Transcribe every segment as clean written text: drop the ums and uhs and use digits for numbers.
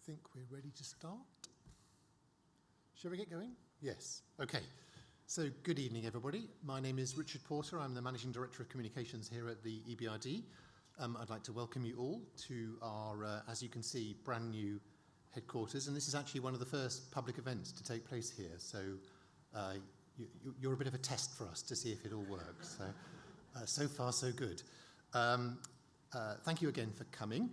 think we're ready to start. Shall we get going? Yes. Okay. So good evening, everybody. My name is Richard Porter. I'm the Managing Director of Communications here at the EBRD. I'd like to welcome you all to our, as you can see, brand new headquarters. And this is actually one of the first public events to take place here. So you're a bit of a test for us to see if it all works. So far, so good. Thank you again for coming.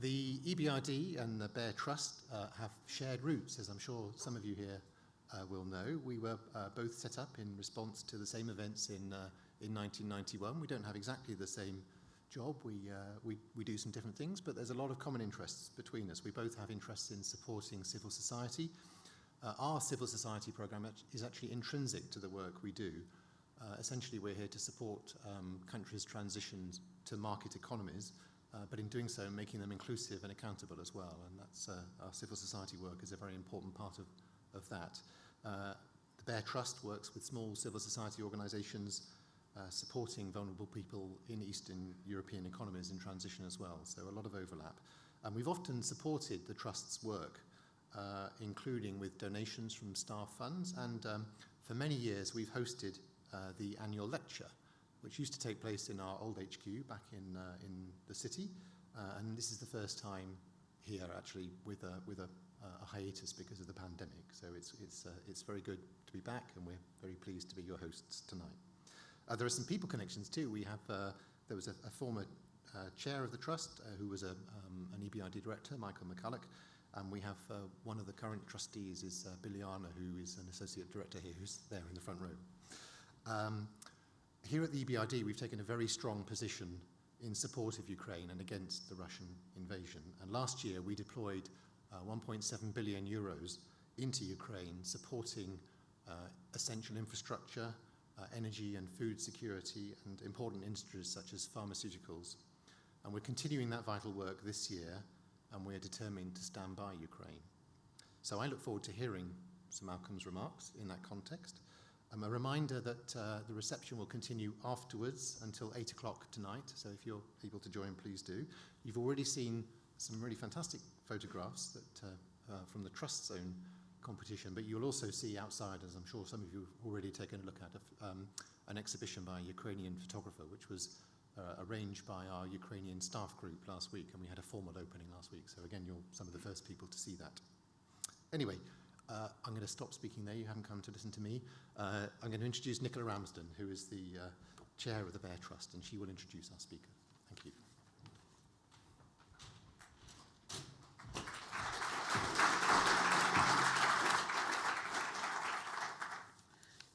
The EBRD and the BEARR Trust have shared roots, as I'm sure some of you here will know. We were both set up in response to the same events in 1991. We don't have exactly the same job. We do some different things, but there's a lot of common interests between us. We both have interests in supporting civil society. Our civil society program is actually intrinsic to the work we do. Essentially, we're here to support countries' transitions to market economies, but in doing so, making them inclusive and accountable as well. And that's our civil society work is a very important part of that. The BEARR Trust works with small civil society organisations supporting vulnerable people in Eastern European economies in transition as well. So a lot of overlap. And we've often supported the Trust's work, including with donations from staff funds. And for many years, we've hosted the annual lecture, which used to take place in our old HQ back in the city, and this is the first time here actually with a hiatus because of the pandemic. So it's very good to be back, and we're very pleased to be your hosts tonight. There are some people connections too. We have there was a former chair of the trust who was an EBRD director, Michael McCulloch, and we have one of the current trustees is Biliana, who is an associate director here, who's there in the front row. Here at the EBRD, we've taken a very strong position in support of Ukraine and against the Russian invasion. And last year, we deployed 1.7 billion euros into Ukraine, supporting essential infrastructure, energy and food security, and important industries such as pharmaceuticals. And we're continuing that vital work this year, and we're determined to stand by Ukraine. So I look forward to hearing Sir Malcolm's remarks in that context. A reminder that the reception will continue afterwards until 8 o'clock tonight, so if you're able to join, please do. You've already seen some really fantastic photographs that, from the Trust's own competition, but you'll also see outside, as I'm sure some of you have already taken a look at, an exhibition by a Ukrainian photographer, which was arranged by our Ukrainian staff group last week, and we had a formal opening last week, so again, you're some of the first people to see that. Anyway, I'm going to stop speaking there. You haven't come to listen to me. I'm going to introduce Nicola Ramsden, who is the chair of the BEARR Trust, and she will introduce our speaker. Thank you.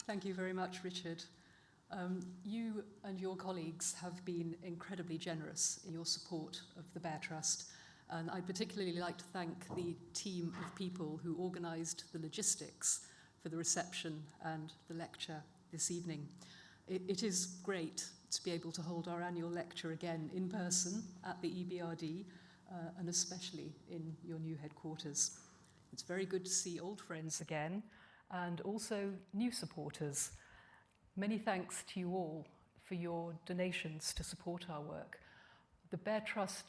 Thank you very much, Richard. You and your colleagues have been incredibly generous in your support of the BEARR Trust. And I'd particularly like to thank the team of people who organised the logistics for the reception and the lecture this evening. It is great to be able to hold our annual lecture again in person at the EBRD, and especially in your new headquarters. It's very good to see old friends again, and also new supporters. Many thanks to you all for your donations to support our work. The BEARR Trust,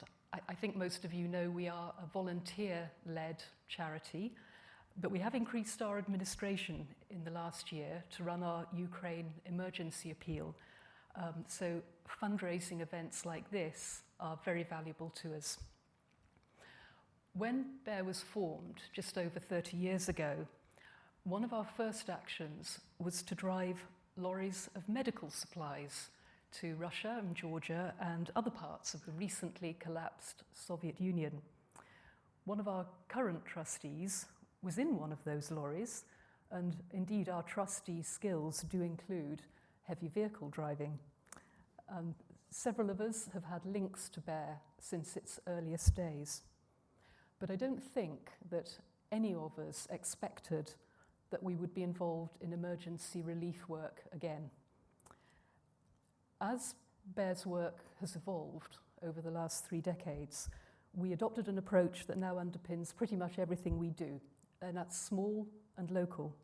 I think most of you know, we are a volunteer-led charity, but we have increased our administration in the last year to run our Ukraine emergency appeal. So fundraising events like this are very valuable to us. When BEARR was formed just over 30 years ago, one of our first actions was to drive lorries of medical supplies to Russia and Georgia and other parts of the recently collapsed Soviet Union. One of our current trustees was in one of those lorries, and indeed our trustee skills do include heavy vehicle driving. Several of us have had links to BEARR since its earliest days, but I don't think that any of us expected that we would be involved in emergency relief work again. As BEARR's work has evolved over the last 3 decades, we adopted an approach that now underpins pretty much everything we do, and that's small and local.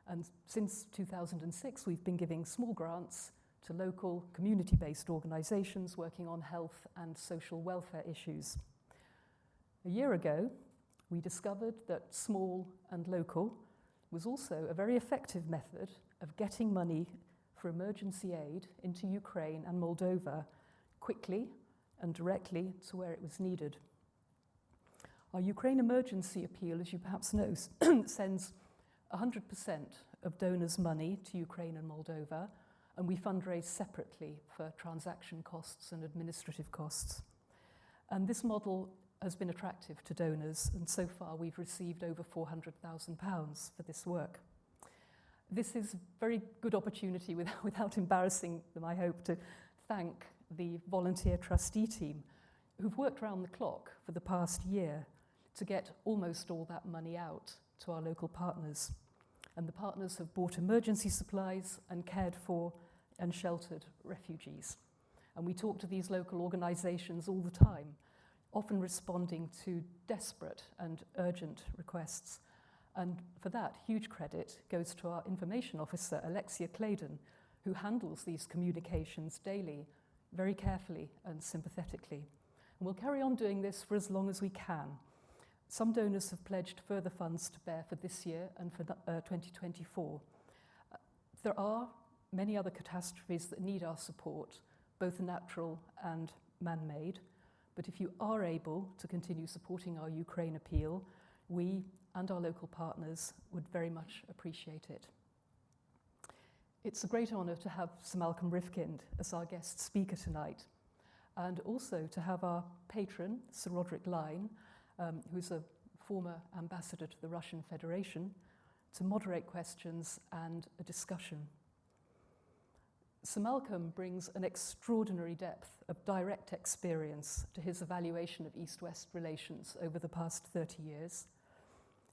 And since 2006, we've been giving small grants to local community-based organisations working on health and social welfare issues. A year ago, we discovered that small and local was also a very effective method of getting money for emergency aid into Ukraine and Moldova quickly and directly to where it was needed. Our Ukraine emergency appeal, as you perhaps know, sends 100% of donors' money to Ukraine and Moldova, and we fundraise separately for transaction costs and administrative costs. And this model has been attractive to donors, and so far we've received over £400,000 for this work. This is a very good opportunity, without embarrassing them, I hope, to thank the volunteer trustee team who've worked round the clock for the past year to get almost all that money out to our local partners. And the partners have bought emergency supplies and cared for and sheltered refugees. And we talk to these local organisations all the time, often responding to desperate and urgent requests. And for that, huge credit goes to our information officer, Alexia Claydon, who handles these communications daily, very carefully and sympathetically. And we'll carry on doing this for as long as we can. Some donors have pledged further funds to BEARR for this year and for 2024. There are many other catastrophes that need our support, both natural and man-made. But if you are able to continue supporting our Ukraine appeal, we and our local partners would very much appreciate it. It's a great honour to have Sir Malcolm Rifkind as our guest speaker tonight, and also to have our patron, Sir Roderic Lyne, who's a former ambassador to the Russian Federation, to moderate questions and a discussion. Sir Malcolm brings an extraordinary depth of direct experience to his evaluation of East-West relations over the past 30 years.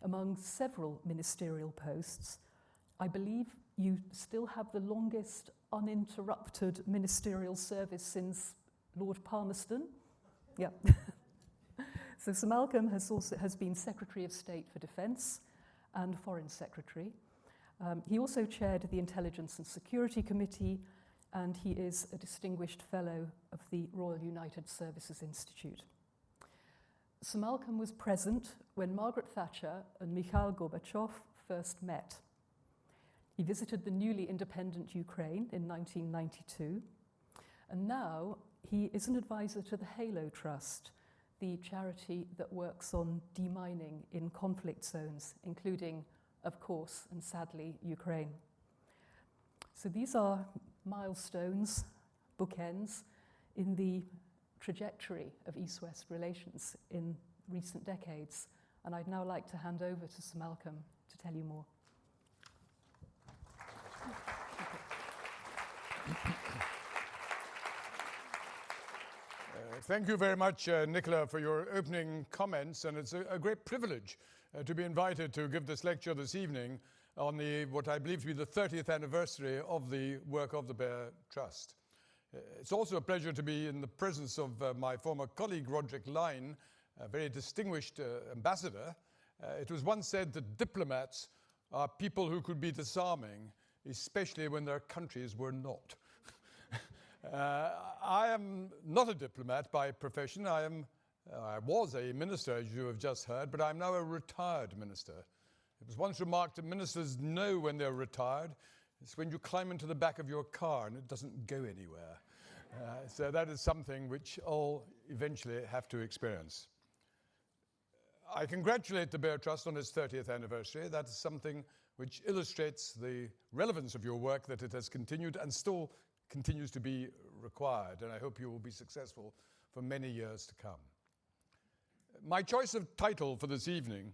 Among several ministerial posts, I believe you still have the longest uninterrupted ministerial service since Lord Palmerston. Yeah. So Sir Malcolm has been Secretary of State for Defence and Foreign Secretary. He also chaired the Intelligence and Security Committee, and he is a distinguished fellow of the Royal United Services Institute. Sir Malcolm was present when Margaret Thatcher and Mikhail Gorbachev first met. He visited the newly independent Ukraine in 1992, and now he is an advisor to the HALO Trust, the charity that works on demining in conflict zones, including, of course, and sadly, Ukraine. So these are milestones, bookends, in the trajectory of East-West relations in recent decades. And I'd now like to hand over to Sir Malcolm to tell you more. Thank you very much, Nicola, for your opening comments, and it's a great privilege to be invited to give this lecture this evening on what I believe to be the 30th anniversary of the work of the BEARR Trust. It's also a pleasure to be in the presence of my former colleague, Roderic Lyne, a very distinguished ambassador. It was once said that diplomats are people who could be disarming, especially when their countries were not. I am not a diplomat by profession. I was a minister, as you have just heard, but I'm now a retired minister. It was once remarked that ministers know when they're retired. It's when you climb into the back of your car and it doesn't go anywhere. So that is something which all eventually have to experience. I congratulate the BEARR Trust on its 30th anniversary. That is something which illustrates the relevance of your work, that it has continued and still continues to be required, and I hope you will be successful for many years to come. My choice of title for this evening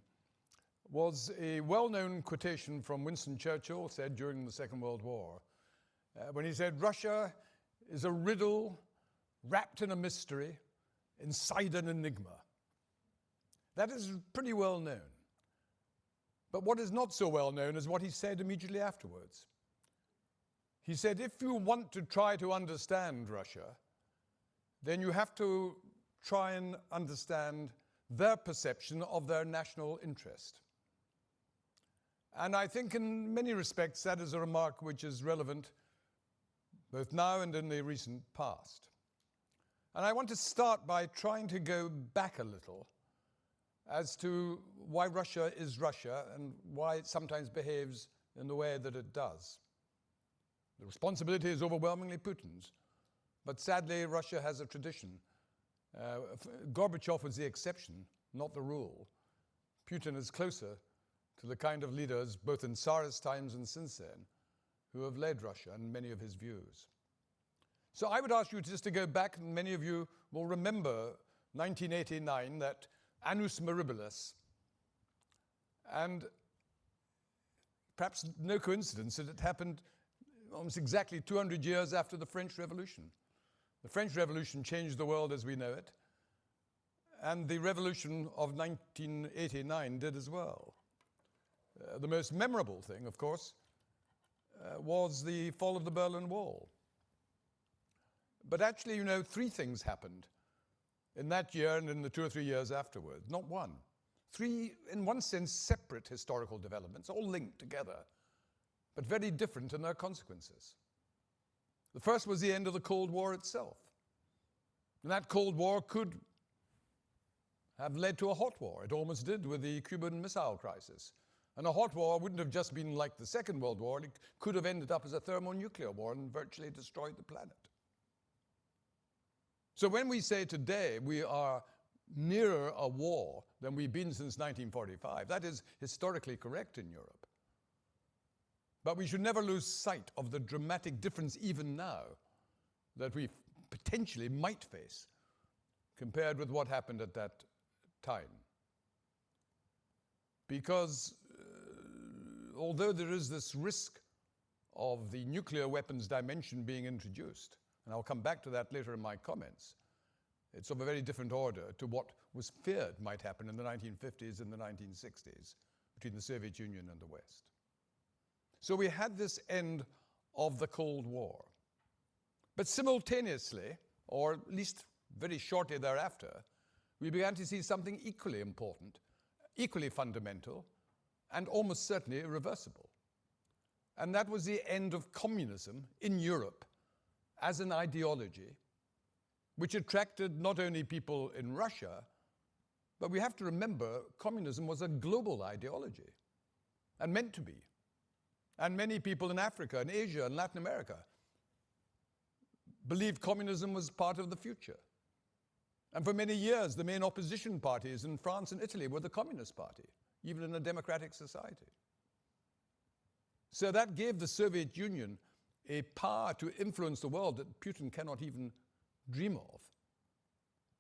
was a well-known quotation from Winston Churchill, said during the Second World War, when he said, "Russia is a riddle wrapped in a mystery inside an enigma." That is pretty well known. But what is not so well known is what he said immediately afterwards. He said, if you want to try to understand Russia, then you have to try and understand their perception of their national interest. And I think in many respects that is a remark which is relevant both now and in the recent past. And I want to start by trying to go back a little as to why Russia is Russia and why it sometimes behaves in the way that it does. The responsibility is overwhelmingly Putin's, but sadly Russia has a tradition. Gorbachev was the exception, not the rule. Putin is closer to the kind of leaders, both in Tsarist times and since then, who have led Russia and many of his views. So I would ask you just to go back, and many of you will remember 1989, that Annus Mirabilis, and perhaps no coincidence that it happened almost exactly 200 years after the French Revolution. The French Revolution changed the world as we know it, and the Revolution of 1989 did as well. The most memorable thing, of course, was the fall of the Berlin Wall. But actually, you know, three things happened in that year and in the 2 or 3 years afterwards, not one. Three, in one sense, separate historical developments, all linked together, but very different in their consequences. The first was the end of the Cold War itself. And that Cold War could have led to a hot war. It almost did with the Cuban Missile Crisis. And a hot war wouldn't have just been like the Second World War. It could have ended up as a thermonuclear war and virtually destroyed the planet. So when we say today we are nearer a war than we've been since 1945, that is historically correct in Europe. But we should never lose sight of the dramatic difference even now that we potentially might face compared with what happened at that time. Because although there is this risk of the nuclear weapons dimension being introduced, and I'll come back to that later in my comments, it's of a very different order to what was feared might happen in the 1950s and the 1960s between the Soviet Union and the West. So we had this end of the Cold War. But simultaneously, or at least very shortly thereafter, we began to see something equally important, equally fundamental, and almost certainly irreversible. And that was the end of communism in Europe as an ideology, which attracted not only people in Russia, but we have to remember communism was a global ideology, and meant to be. And many people in Africa and Asia and Latin America believed communism was part of the future. And for many years, the main opposition parties in France and Italy were the Communist Party, even in a democratic society. So that gave the Soviet Union a power to influence the world that Putin cannot even dream of,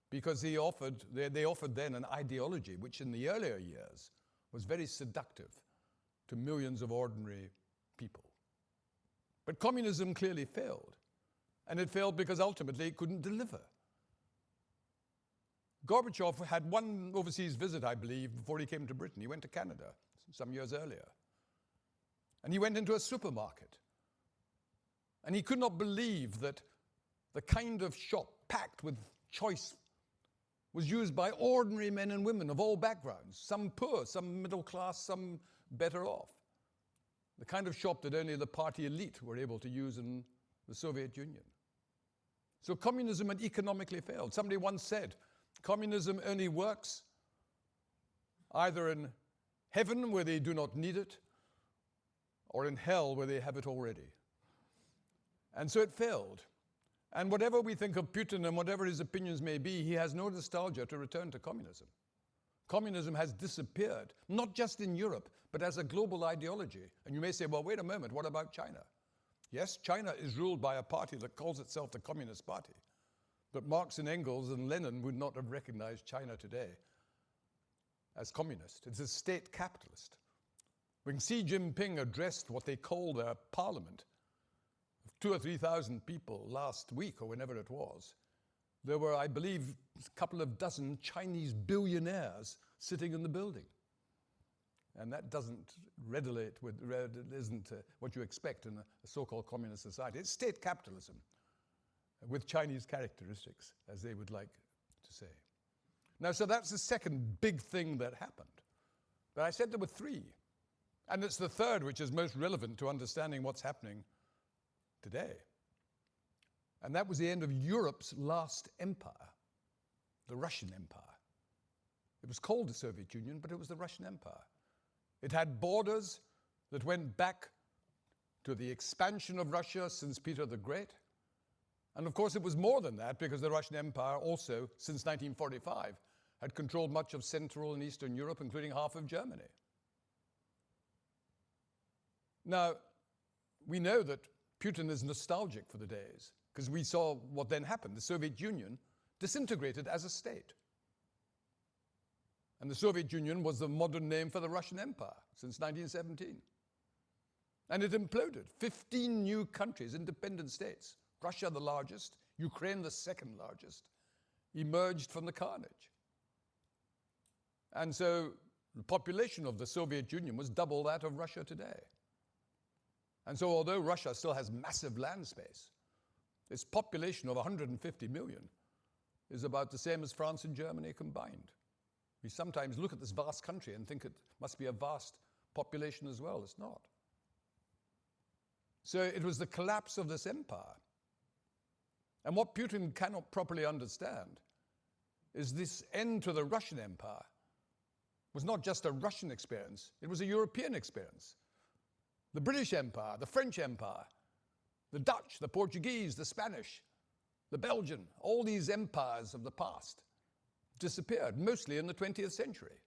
because they offered then an ideology which in the earlier years was very seductive to millions of ordinary people. But communism clearly failed, and it failed because ultimately it couldn't deliver. Gorbachev had one overseas visit, I believe, before he came to Britain. He went to Canada some years earlier. And he went into a supermarket. And he could not believe that the kind of shop packed with choice was used by ordinary men and women of all backgrounds, some poor, some middle class, some better off. The kind of shop that only the party elite were able to use in the Soviet Union. So communism had economically failed. Somebody once said, communism only works either in heaven where they do not need it, or in hell where they have it already. And so it failed. And whatever we think of Putin and whatever his opinions may be, he has no nostalgia to return to communism. Communism has disappeared, not just in Europe, but as a global ideology. And you may say, well, wait a moment, what about China? Yes, China is ruled by a party that calls itself the Communist Party. But Marx and Engels and Lenin would not have recognized China today as communist. It's a state capitalist. When Xi Jinping addressed what they call their parliament, 2,000 or 3,000 people last week or whenever it was, there were, I believe, a couple of dozen Chinese billionaires sitting in the building. And that isn't what you expect in a so-called communist society. It's state capitalism with Chinese characteristics, as they would like to say. Now, so that's the second big thing that happened. But I said there were three. And it's the third which is most relevant to understanding what's happening today. And that was the end of Europe's last empire, the Russian Empire. It was called the Soviet Union, but it was the Russian Empire. It had borders that went back to the expansion of Russia since Peter the Great. And of course, it was more than that, because the Russian Empire also, since 1945, had controlled much of Central and Eastern Europe, including half of Germany. Now, we know that Putin is nostalgic for the days, because we saw what then happened. The Soviet Union disintegrated as a state. And the Soviet Union was the modern name for the Russian Empire since 1917. And it imploded. 15 new countries, independent states, Russia the largest, Ukraine the second largest, emerged from the carnage. And so the population of the Soviet Union was double that of Russia today. And so although Russia still has massive land space, its population of 150 million is about the same as France and Germany combined. We sometimes look at this vast country and think it must be a vast population as well. It's not. So it was the collapse of this empire. And what Putin cannot properly understand is this end to the Russian Empire was not just a Russian experience, it was a European experience. The British Empire, the French Empire, the Dutch, the Portuguese, the Spanish, the Belgian, all these empires of the past disappeared, mostly in the 20th century.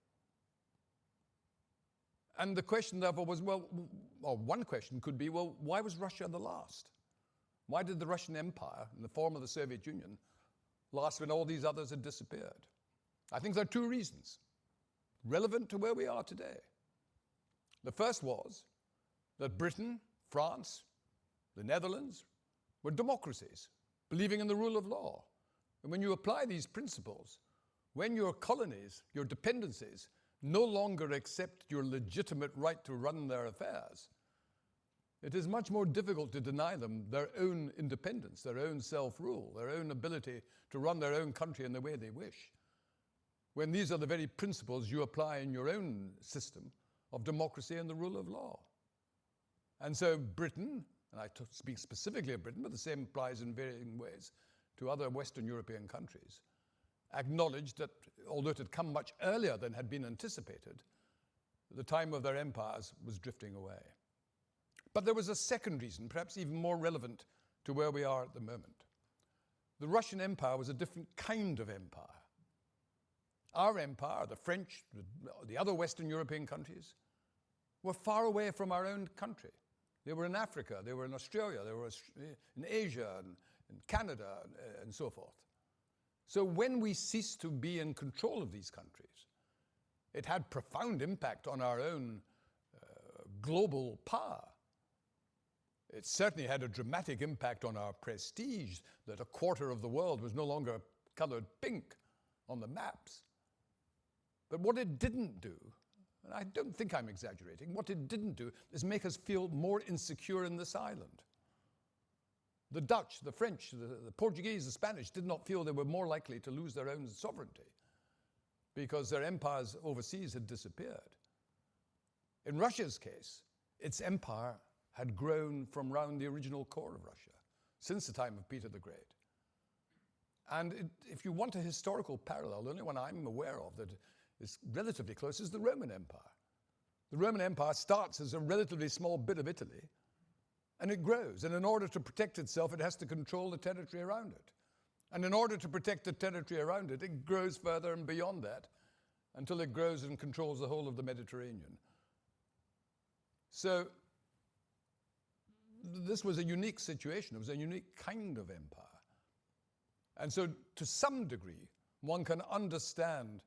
And the question therefore was, well, or one question could be, well, why was Russia the last? Why did the Russian Empire, in the form of the Soviet Union, last when all these others had disappeared? I think there are two reasons, relevant to where we are today. The first was that Britain, France, the Netherlands were democracies, believing in the rule of law. And when you apply these principles, when your colonies, your dependencies, no longer accept your legitimate right to run their affairs, it is much more difficult to deny them their own independence, their own self-rule, their own ability to run their own country in the way they wish, when these are the very principles you apply in your own system of democracy and the rule of law. And so Britain, and I speak specifically of Britain, but the same applies in varying ways to other Western European countries, acknowledged that, although it had come much earlier than had been anticipated, the time of their empires was drifting away. But there was a second reason, perhaps even more relevant to where we are at the moment. The Russian Empire was a different kind of empire. Our empire, the French, the other Western European countries, were far away from our own country. They were in Africa, they were in Australia, they were in Asia, and in Canada, and so forth. So when we ceased to be in control of these countries, it had profound impact on our own global power. It certainly had a dramatic impact on our prestige, that a quarter of the world was no longer colored pink on the maps. But what it didn't do, and I don't think I'm exaggerating, what it didn't do is make us feel more insecure in this island. The Dutch, the French, the Portuguese, the Spanish did not feel they were more likely to lose their own sovereignty because their empires overseas had disappeared. In Russia's case, its empire had grown from around the original core of Russia since the time of Peter the Great. And if you want a historical parallel, the only one I'm aware of that is relatively close is the Roman Empire. The Roman Empire starts as a relatively small bit of Italy, and it grows. And in order to protect itself, it has to control the territory around it. And in order to protect the territory around it, it grows further and beyond that until it grows and controls the whole of the Mediterranean. So this was a unique situation. It was a unique kind of empire. And so to some degree, one can understand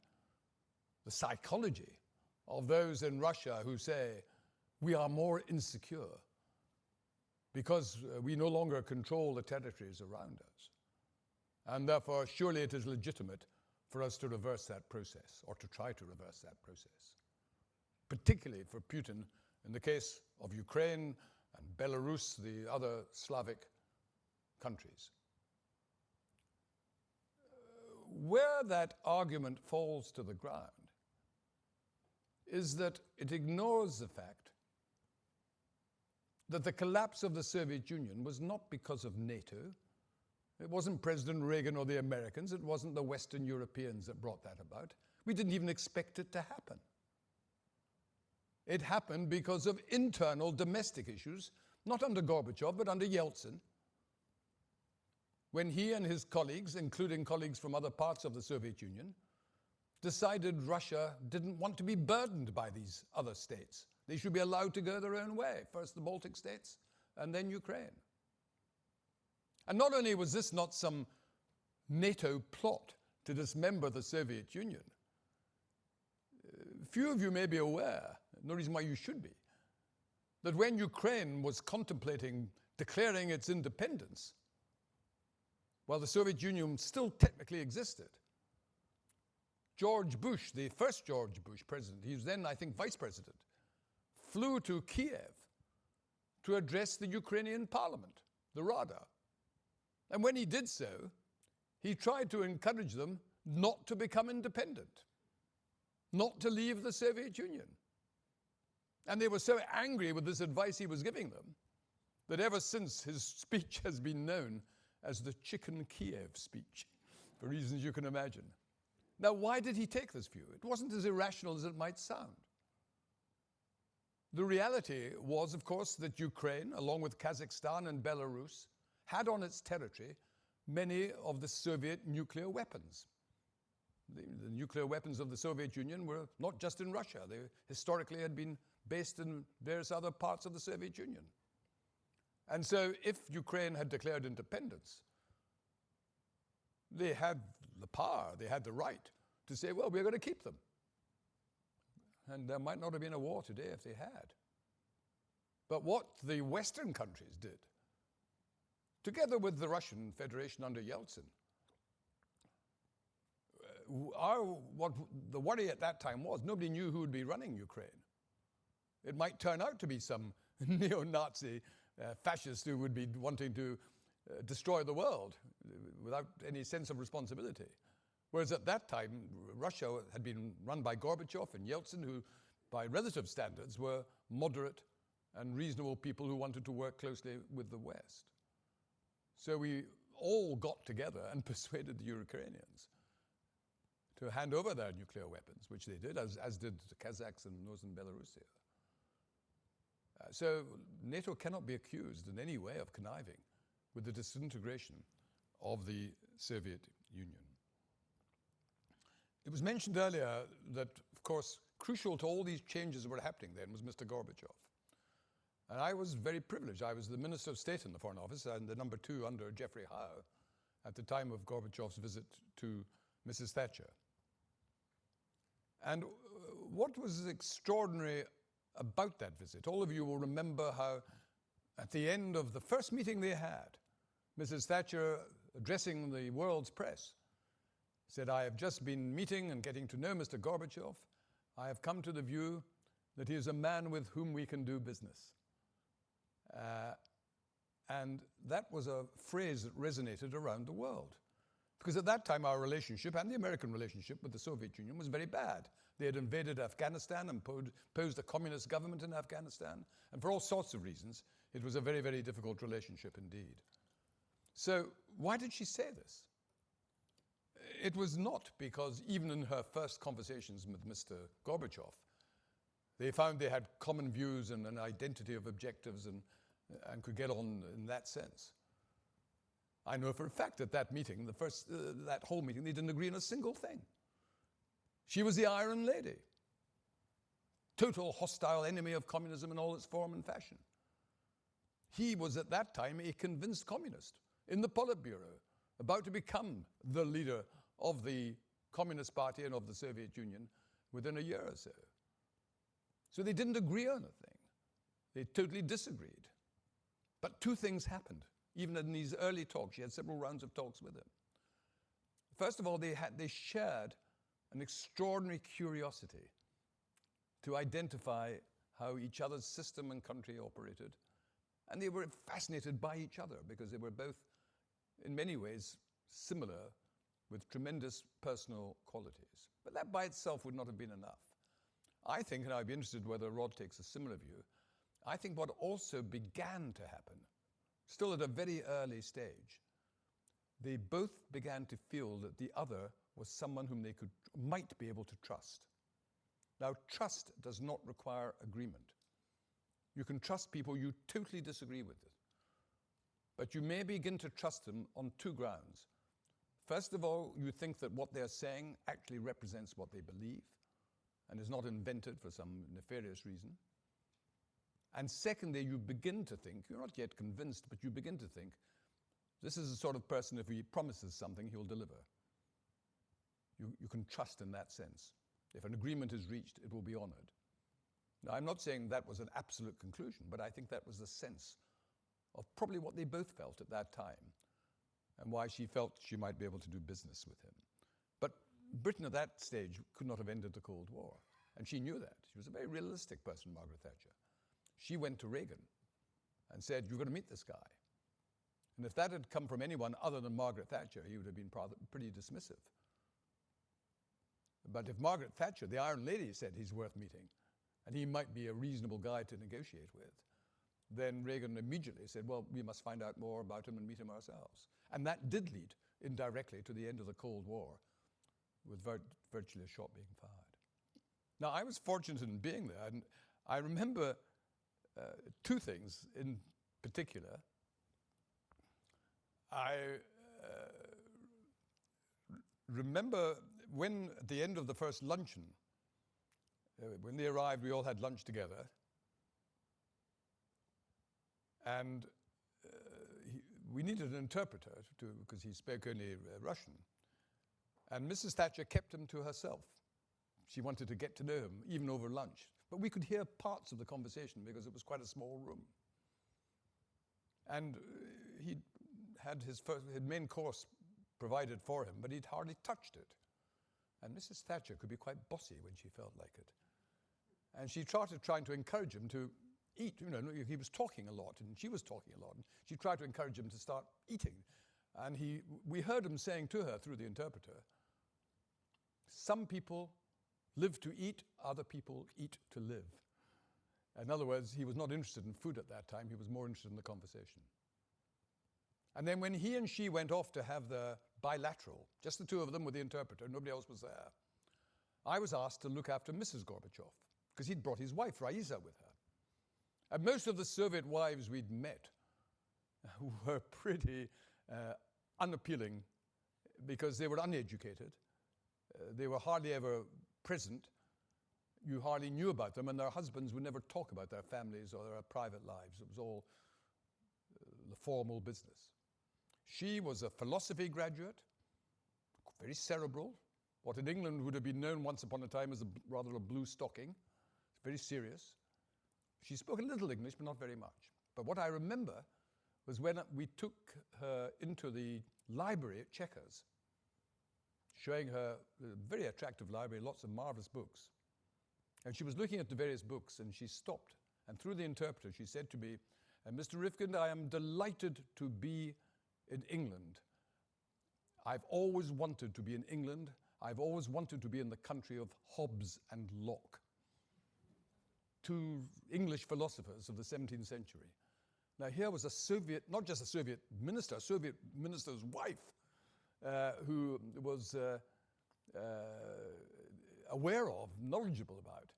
the psychology of those in Russia who say, we are more insecure because we no longer control the territories around us. And therefore, surely it is legitimate for us to reverse that process, or to try to reverse that process. Particularly for Putin in the case of Ukraine and Belarus, the other Slavic countries. Where that argument falls to the ground is that it ignores the fact that the collapse of the Soviet Union was not because of NATO. It wasn't President Reagan or the Americans. It wasn't the Western Europeans that brought that about. It We didn't even expect it to happen. It happened because of internal domestic issues, not under Gorbachev, but under Yeltsin, when he and his colleagues, including colleagues from other parts of the Soviet Union, decided Russia didn't want to be burdened by these other states. They should be allowed to go their own way, first the Baltic states and then Ukraine. And not only was this not some NATO plot to dismember the Soviet Union, few of you may be aware, no reason why you should be, that when Ukraine was contemplating declaring its independence, while the Soviet Union still technically existed, George Bush, the first George Bush president, he was then, I think, vice president, flew to Kiev to address the Ukrainian parliament, the Rada. And when he did so, he tried to encourage them not to become independent, not to leave the Soviet Union. And they were so angry with this advice he was giving them that ever since his speech has been known as the Chicken Kiev speech, for reasons you can imagine. Now, why did he take this view? It wasn't as irrational as it might sound. The reality was, of course, that Ukraine, along with Kazakhstan and Belarus, had on its territory many of the Soviet nuclear weapons. The nuclear weapons of the Soviet Union were not just in Russia. They historically had been based in various other parts of the Soviet Union. And so if Ukraine had declared independence, they had the power, they had the right to say, well, we're going to keep them. And there might not have been a war today if they had. But what the Western countries did, together with the Russian Federation under Yeltsin, what the worry at that time was, nobody knew who would be running Ukraine. It might turn out to be some neo-Nazi fascist who would be wanting to destroy the world without any sense of responsibility. Whereas at that time, Russia had been run by Gorbachev and Yeltsin, who, by relative standards, were moderate and reasonable people who wanted to work closely with the West. So we all got together and persuaded the Ukrainians to hand over their nuclear weapons, which they did, as did the Kazakhs and northern Belarus here. So NATO cannot be accused in any way of conniving with the disintegration of the Soviet Union. It was mentioned earlier that, of course, crucial to all these changes that were happening then was Mr. Gorbachev. And I was very privileged. I was the Minister of State in the Foreign Office and the number 2 under Jeffrey Howe at the time of Gorbachev's visit to Mrs. Thatcher. And what was extraordinary about that visit, all of you will remember how at the end of the first meeting they had, Mrs. Thatcher, addressing the world's press, said, I have just been meeting and getting to know Mr. Gorbachev. I have come to the view that he is a man with whom we can do business. And that was a phrase that resonated around the world. Because at that time, our relationship and the American relationship with the Soviet Union was very bad. They had invaded Afghanistan and posed a communist government in Afghanistan. And for all sorts of reasons, it was a very, very difficult relationship indeed. So why did she say this? It was not because even in her first conversations with Mr. Gorbachev, they found they had common views and an identity of objectives and could get on in that sense. I know for a fact at that meeting, that whole meeting, they didn't agree on a single thing. She was the Iron Lady, total hostile enemy of communism in all its form and fashion. He was at that time a convinced communist in the Politburo, about to become the leader of the Communist Party and of the Soviet Union within a year or so. So they didn't agree on a thing. They totally disagreed. But 2 things happened. Even in these early talks, she had several rounds of talks with him. First of all, they shared an extraordinary curiosity to identify how each other's system and country operated. And they were fascinated by each other because they were both, in many ways, similar with tremendous personal qualities. But that by itself would not have been enough. I think, and I'd be interested whether Rod takes a similar view, I think what also began to happen, still at a very early stage, they both began to feel that the other was someone whom they might be able to trust. Now, trust does not require agreement. You can trust people you totally disagree with, but you may begin to trust them on two grounds. First of all, you think that what they're saying actually represents what they believe and is not invented for some nefarious reason. And secondly, you begin to think, you're not yet convinced, but you begin to think, this is the sort of person, if he promises something, he'll deliver. You can trust in that sense. If an agreement is reached, it will be honored. Now, I'm not saying that was an absolute conclusion, but I think that was the sense of probably what they both felt at that time and why she felt she might be able to do business with him. But Britain at that stage could not have ended the Cold War, and she knew that. She was a very realistic person, Margaret Thatcher. She went to Reagan and said, you've got to meet this guy. And if that had come from anyone other than Margaret Thatcher, he would have been pretty dismissive. But if Margaret Thatcher, the Iron Lady, said he's worth meeting, and he might be a reasonable guy to negotiate with, then Reagan immediately said, well, we must find out more about him and meet him ourselves. And that did lead indirectly to the end of the Cold War, with virtually a shot being fired. Now, I was fortunate in being there, and I remember two things in particular. I remember when, at the end of the first luncheon, when they arrived, we all had lunch together. And we needed an interpreter, because he spoke only Russian. And Mrs. Thatcher kept him to herself. She wanted to get to know him, even over lunch. But we could hear parts of the conversation because it was quite a small room. And he had his main course provided for him, but he'd hardly touched it. And Mrs. Thatcher could be quite bossy when she felt like it. And she started trying to encourage him to eat. You know, he was talking a lot, and she was talking a lot. And she tried to encourage him to start eating. And we heard him saying to her through the interpreter, some people live to eat, other people eat to live. In other words, he was not interested in food at that time. He was more interested in the conversation. And then when he and she went off to have the bilateral, just the two of them with the interpreter, nobody else was there, I was asked to look after Mrs. Gorbachev, because he'd brought his wife, Raisa, with her. And most of the Soviet wives we'd met were pretty unappealing because they were uneducated. They were hardly ever present. You hardly knew about them, and their husbands would never talk about their families or their private lives. It was all the formal business. She was a philosophy graduate, very cerebral, what in England would have been known once upon a time as rather a blue stocking, very serious. She spoke a little English, but not very much. But what I remember was when we took her into the library at Chequers, showing her a very attractive library, lots of marvelous books. And she was looking at the various books, and she stopped. And through the interpreter, she said to me, Mr. Rifkind, I am delighted to be in England. I've always wanted to be in England. I've always wanted to be in the country of Hobbes and Locke, two English philosophers of the 17th century. Now here was a Soviet, not just a Soviet minister's wife, who was aware of, knowledgeable about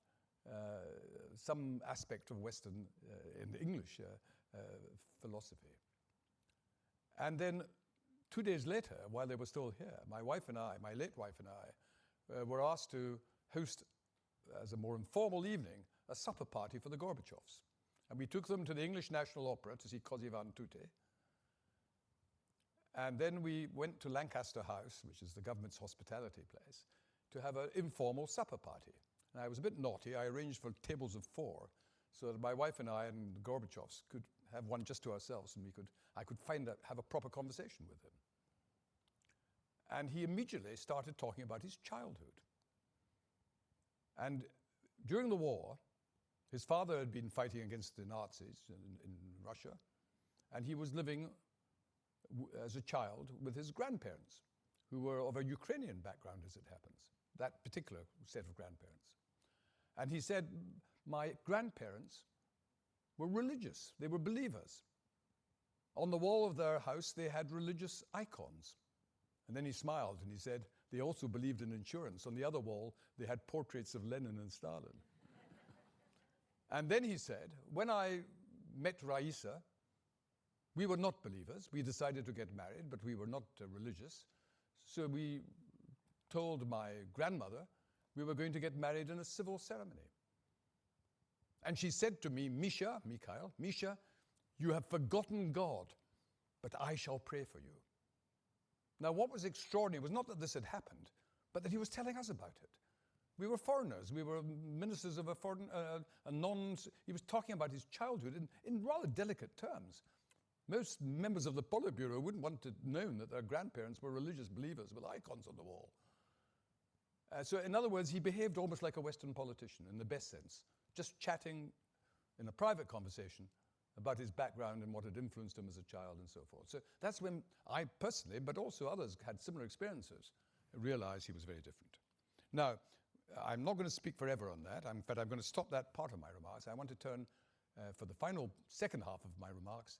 some aspect of Western in English philosophy. And then 2 days later, while they were still here, my wife and I, my late wife and I, were asked to host, as a more informal evening, a supper party for the Gorbachevs. And we took them to the English National Opera to see Così fan tutte. And then we went to Lancaster House, which is the government's hospitality place, to have an informal supper party. And I was a bit naughty. I arranged for tables of 4 so that my wife and I and the Gorbachevs could have one just to ourselves, and I could have a proper conversation with him. And he immediately started talking about his childhood. And during the war, his father had been fighting against the Nazis in Russia, and he was living as a child with his grandparents, who were of a Ukrainian background, as it happens, that particular set of grandparents. And he said, my grandparents were religious. They were believers. On the wall of their house, they had religious icons. And then he smiled and he said, they also believed in insurance. On the other wall, they had portraits of Lenin and Stalin. And then he said, when I met Raisa, we were not believers. We decided to get married, but we were not religious. So we told my grandmother we were going to get married in a civil ceremony. And she said to me, Misha, you have forgotten God, but I shall pray for you. Now, what was extraordinary was not that this had happened, but that he was telling us about it. We were foreigners. We were ministers of a foreign, he was talking about his childhood in rather delicate terms. Most members of the Politburo wouldn't want to know that their grandparents were religious believers with icons on the wall. So in other words, he behaved almost like a Western politician in the best sense, just chatting in a private conversation about his background and what had influenced him as a child and so forth. So that's when I personally, but also others had similar experiences, realized he was very different. Now, I'm not going to speak forever on that. In fact, I'm going to stop that part of my remarks. I want to turn, for the final second half of my remarks,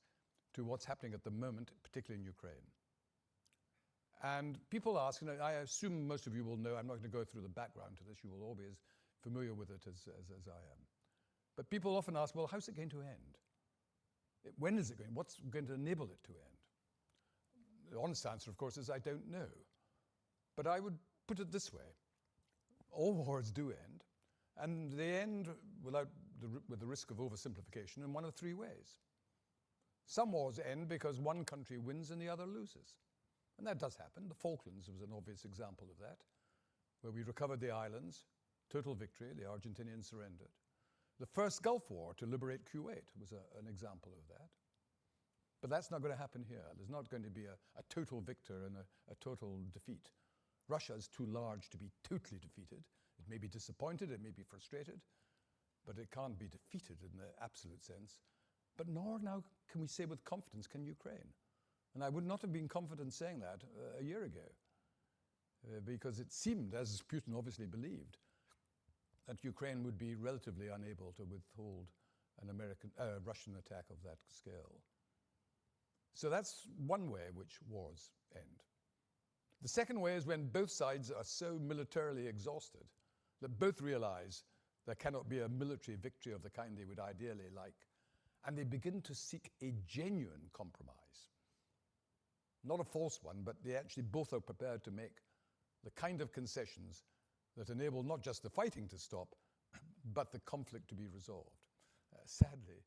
to what's happening at the moment, particularly in Ukraine. And people ask, I assume most of you will know, I'm not going to go through the background to this, you will all be as familiar with it as I am. But people often ask, well, how's it going to end? When is it going? What's going to enable it to end? The honest answer, of course, is I don't know. But I would put it this way. All wars do end, and they end with the risk of oversimplification in one of three ways. Some wars end because one country wins and the other loses. And that does happen. The Falklands was an obvious example of that, where we recovered the islands, total victory, the Argentinians surrendered. The first Gulf War to liberate Kuwait was an example of that. But that's not going to happen here. There's not going to be a total victor and a total defeat. Russia is too large to be totally defeated. It may be disappointed, it may be frustrated, but it can't be defeated in the absolute sense. But nor now can we say with confidence can Ukraine. And I would not have been confident saying that a year ago, because it seemed, as Putin obviously believed, that Ukraine would be relatively unable to withhold an Russian attack of that scale. So that's one way in which wars end. The second way is when both sides are so militarily exhausted that both realize there cannot be a military victory of the kind they would ideally like, and they begin to seek a genuine compromise. Not a false one, but they actually both are prepared to make the kind of concessions that enable not just the fighting to stop, but the conflict to be resolved. Sadly,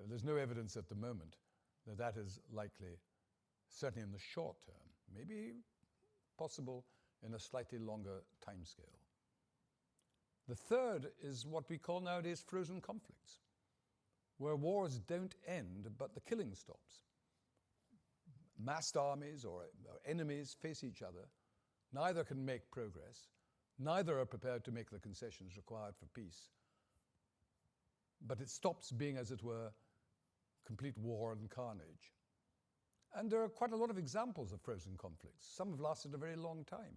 there's no evidence at the moment that that is likely, certainly in the short term, maybe possible in a slightly longer timescale. The third is what we call nowadays frozen conflicts, where wars don't end, but the killing stops. Massed armies or enemies face each other. Neither can make progress. Neither are prepared to make the concessions required for peace. But it stops being, as it were, complete war and carnage. And there are quite a lot of examples of frozen conflicts. Some have lasted a very long time.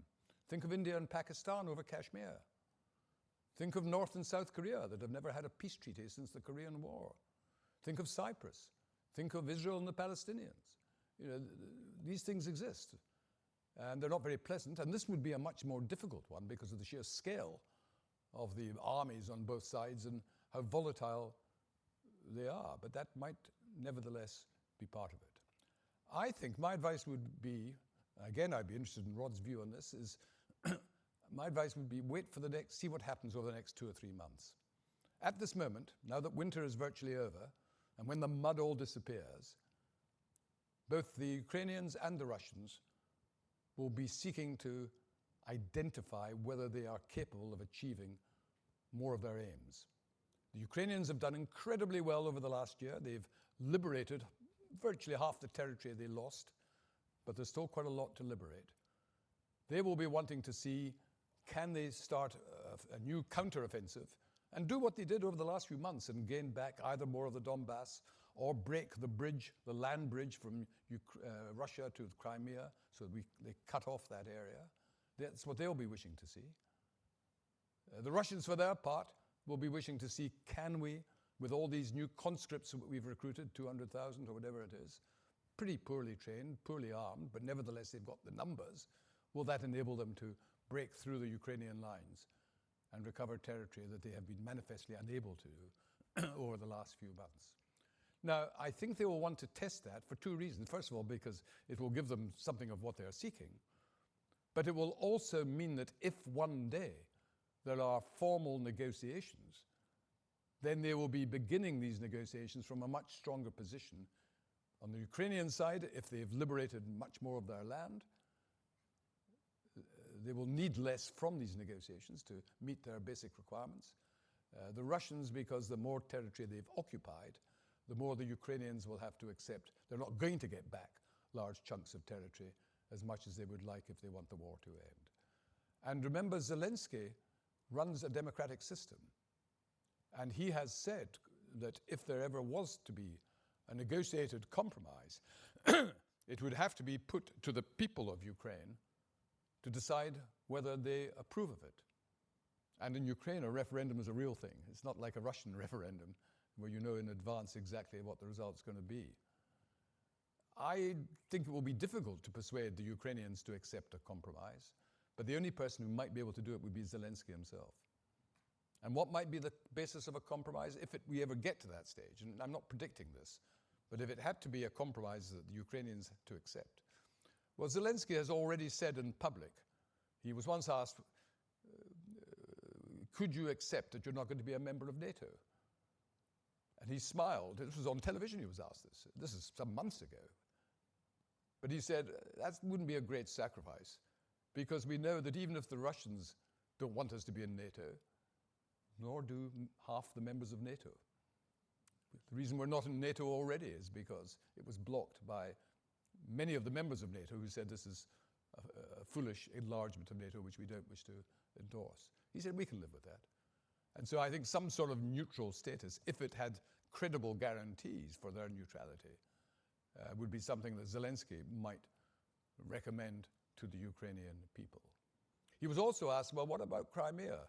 Think of India and Pakistan over Kashmir. Think of North and South Korea that have never had a peace treaty since the Korean War. Think of Cyprus. Think of Israel and the Palestinians. These things exist. And they're not very pleasant. And this would be a much more difficult one because of the sheer scale of the armies on both sides and how volatile they are. But that might nevertheless be part of it. I think my advice would be, again, I'd be interested in Rod's view on this, is my advice would be see what happens over the next 2 or 3 months. At this moment, now that winter is virtually over, and when the mud all disappears, both the Ukrainians and the Russians will be seeking to identify whether they are capable of achieving more of their aims. The Ukrainians have done incredibly well over the last year. They've liberated virtually half the territory they lost, but there's still quite a lot to liberate. They will be wanting to see, can they start a new counteroffensive and do what they did over the last few months and gain back either more of the Donbass or break the bridge, the land bridge from Russia to Crimea, so they cut off that area. That's what they'll be wishing to see. The Russians, for their part, will be wishing to see, can we, with all these new conscripts that we've recruited, 200,000 or whatever it is, pretty poorly trained, poorly armed, but nevertheless they've got the numbers. will that enable them to break through the Ukrainian lines and recover territory that they have been manifestly unable to do over the last few months? Now, I think they will want to test that for two reasons. First of all, because it will give them something of what they are seeking, but it will also mean that if one day there are formal negotiations, then they will be beginning these negotiations from a much stronger position. On the Ukrainian side, if they've liberated much more of their land, they will need less from these negotiations to meet their basic requirements. The Russians, because the more territory they've occupied, the more the Ukrainians will have to accept. They're not going to get back large chunks of territory as much as they would like if they want the war to end. And remember, Zelensky runs a democratic system. And he has said that if there ever was to be a negotiated compromise, it would have to be put to the people of Ukraine to decide whether they approve of it. And in Ukraine, a referendum is a real thing. It's not like a Russian referendum where you know in advance exactly what the result's going to be. I think it will be difficult to persuade the Ukrainians to accept a compromise, but the only person who might be able to do it would be Zelensky himself. And what might be the basis of a compromise if we ever get to that stage? And I'm not predicting this, but if it had to be a compromise that the Ukrainians had to accept. Well, Zelensky has already said in public, he was once asked, could you accept that you're not going to be a member of NATO? And he smiled. This was on television he was asked this. This is some months ago. But he said, that wouldn't be a great sacrifice, because we know that even if the Russians don't want us to be in NATO, nor do half the members of NATO. The reason we're not in NATO already is because it was blocked by many of the members of NATO who said this is a foolish enlargement of NATO which we don't wish to endorse. He said we can live with that. And so I think some sort of neutral status, if it had credible guarantees for their neutrality, would be something that Zelensky might recommend to the Ukrainian people. He was also asked, well, what about Crimea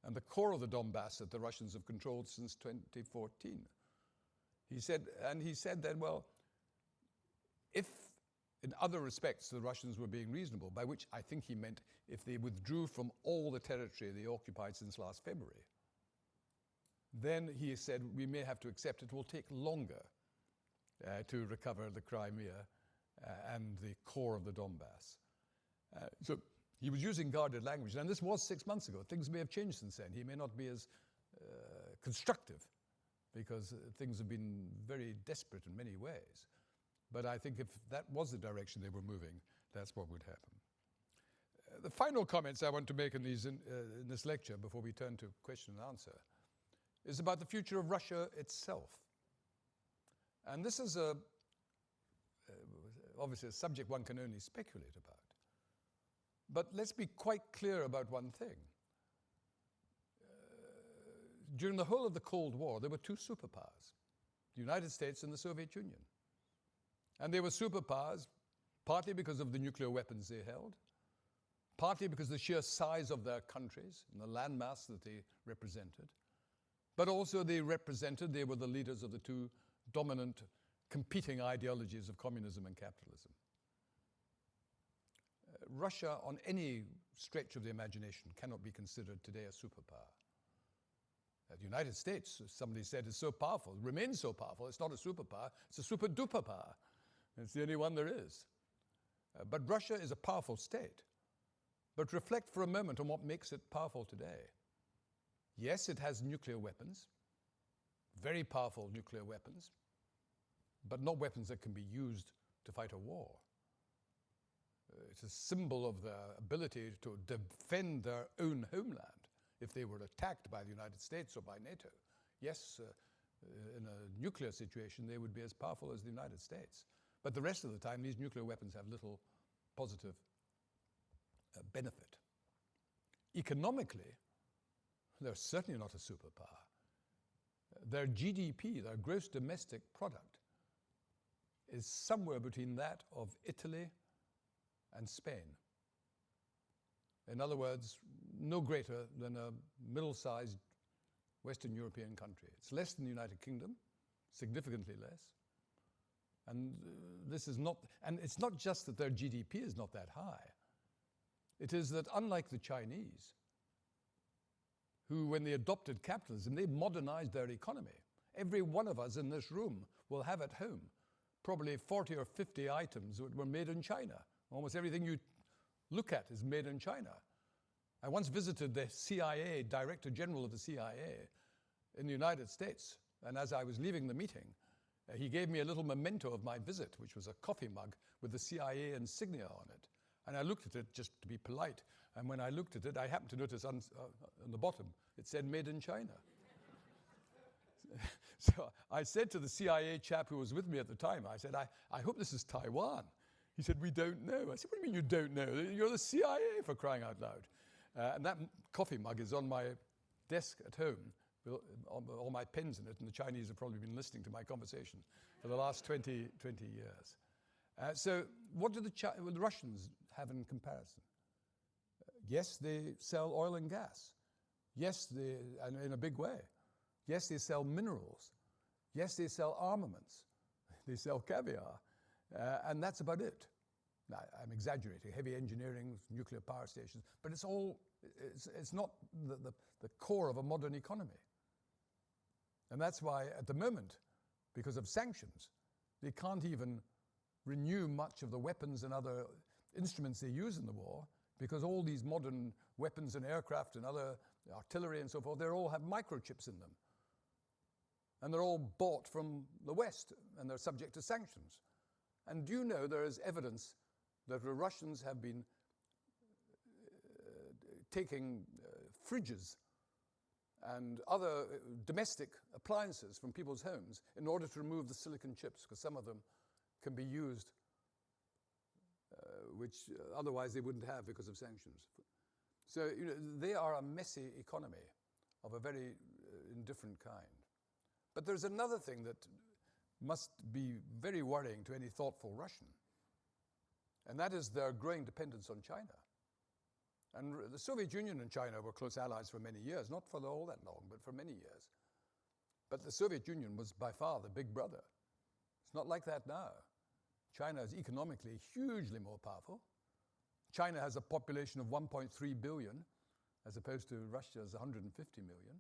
and the core of the Donbass that the Russians have controlled since 2014? He said that, well, if in other respects the Russians were being reasonable, by which I think he meant if they withdrew from all the territory they occupied since last February, then he said we may have to accept it will take longer to recover the Crimea and the core of the Donbass. So he was using guarded language, and this was 6 months ago. Things may have changed since then. He may not be as constructive, because things have been very desperate in many ways. But I think if that was the direction they were moving, that's what would happen. The final comments I want to make in this lecture, before we turn to question and answer, is about the future of Russia itself. And this is obviously a subject one can only speculate about. But let's be quite clear about one thing. During the whole of the Cold War, there were two superpowers, the United States and the Soviet Union. And they were superpowers partly because of the nuclear weapons they held, partly because of the sheer size of their countries and the landmass that they represented, but also they were the leaders of the two dominant competing ideologies of communism and capitalism. Russia, on any stretch of the imagination, cannot be considered today a superpower. The United States, somebody said, is so powerful, remains so powerful. It's not a superpower, it's a super-duper power. It's the only one there is. But Russia is a powerful state. But reflect for a moment on what makes it powerful today. Yes, it has nuclear weapons, very powerful nuclear weapons, but not weapons that can be used to fight a war. It's a symbol of their ability to defend their own homeland if they were attacked by the United States or by NATO. Yes, in a nuclear situation, they would be as powerful as the United States. But the rest of the time, these nuclear weapons have little positive benefit. Economically, they're certainly not a superpower. Their GDP, their gross domestic product, is somewhere between that of Italy and Spain. In other words, no greater than a middle-sized Western European country. It's less than the United Kingdom, significantly less. And this is not, and it's not just that their GDP is not that high. It is that unlike the Chinese, who, when they adopted capitalism, they modernized their economy. Every one of us in this room will have at home probably 40 or 50 items that were made in China. Almost everything you look at is made in China. I once visited the CIA, Director General of the CIA in the United States, and as I was leaving the meeting, he gave me a little memento of my visit, which was a coffee mug with the CIA insignia on it. And I looked at it just to be polite, and when I looked at it, I happened to notice on the bottom, it said made in China. So I said to the CIA chap who was with me at the time, I said, I hope this is Taiwan. He said, we don't know. I said, what do you mean you don't know? You're the CIA, for crying out loud. And that coffee mug is on my desk at home, with all my pens in it, and the Chinese have probably been listening to my conversation for the last 20 years. So what do the Russians have in comparison? Yes, they sell oil and gas. Yes, and in a big way. Yes, they sell minerals. Yes, they sell armaments. They sell caviar. And that's about it. Now, I'm exaggerating, heavy engineering, nuclear power stations, but it's not the core of a modern economy. And that's why at the moment, because of sanctions, they can't even renew much of the weapons and other instruments they use in the war, because all these modern weapons and aircraft and other artillery and so forth, they all have microchips in them. And they're all bought from the West, and they're subject to sanctions. And do you know there is evidence that the Russians have been taking fridges and other domestic appliances from people's homes in order to remove the silicon chips, because some of them can be used which otherwise they wouldn't have because of sanctions. So they are a messy economy of a very indifferent kind. But there's another thing that must be very worrying to any thoughtful Russian, and that is their growing dependence on China. And the Soviet Union and China were close allies for many years, not for all that long, but for many years. But the Soviet Union was by far the big brother. It's not like that now. China is economically hugely more powerful. China has a population of 1.3 billion, as opposed to Russia's 150 million.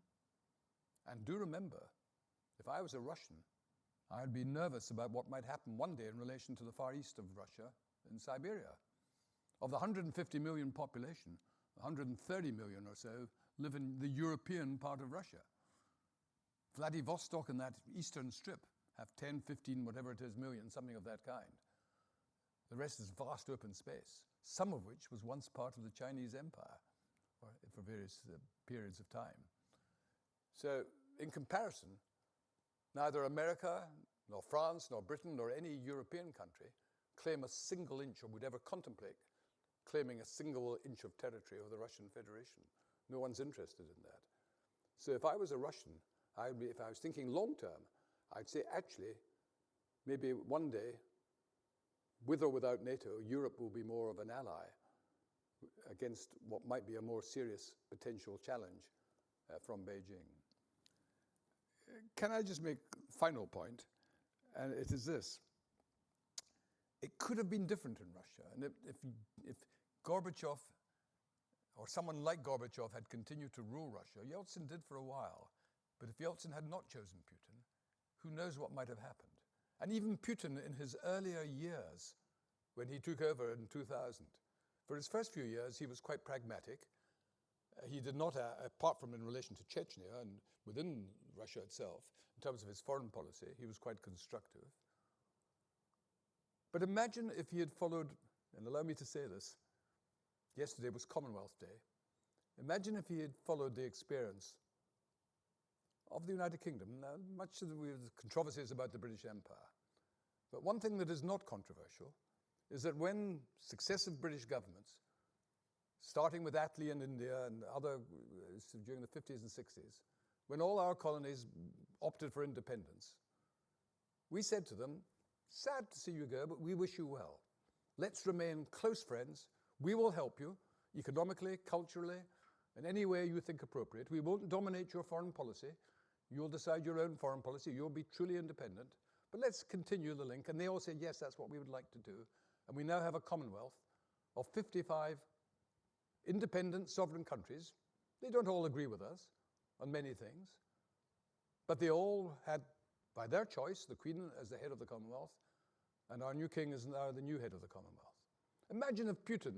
And do remember, if I was a Russian, I'd be nervous about what might happen one day in relation to the far east of Russia in Siberia. Of the 150 million population, 130 million or so live in the European part of Russia. Vladivostok and that eastern strip have 10, 15, whatever it is, million, something of that kind. The rest is vast open space, some of which was once part of the Chinese Empire for various periods of time. So in comparison, neither America, nor France, nor Britain, nor any European country claim a single inch or would ever contemplate claiming a single inch of territory of the Russian Federation. No one's interested in that. So if I was a Russian, if I was thinking long term, I'd say actually, maybe one day, with or without NATO, Europe will be more of an ally against what might be a more serious potential challenge from Beijing. Can I just make a final point? And it is this. It could have been different in Russia. And if Gorbachev, or someone like Gorbachev, had continued to rule Russia, Yeltsin did for a while, but if Yeltsin had not chosen Putin, who knows what might have happened? And even Putin in his earlier years, when he took over in 2000, for his first few years, he was quite pragmatic. He did not, apart from in relation to Chechnya and within Russia itself, in terms of his foreign policy, he was quite constructive. But imagine if he had followed, and allow me to say this, yesterday was Commonwealth Day. Imagine if he had followed the experience of the United Kingdom. Now, much of the controversies about the British Empire. But one thing that is not controversial is that when successive British governments, starting with Attlee in India and other during the 50s and 60s, when all our colonies opted for independence, we said to them, sad to see you go, but we wish you well. Let's remain close friends. We will help you economically, culturally, in any way you think appropriate. We won't dominate your foreign policy. You'll decide your own foreign policy. You'll be truly independent. But let's continue the link. And they all said, yes, that's what we would like to do. And we now have a Commonwealth of 55 independent, sovereign countries. They don't all agree with us on many things, but they all had, by their choice, the Queen as the head of the Commonwealth, and our new king is now the new head of the Commonwealth. Imagine if Putin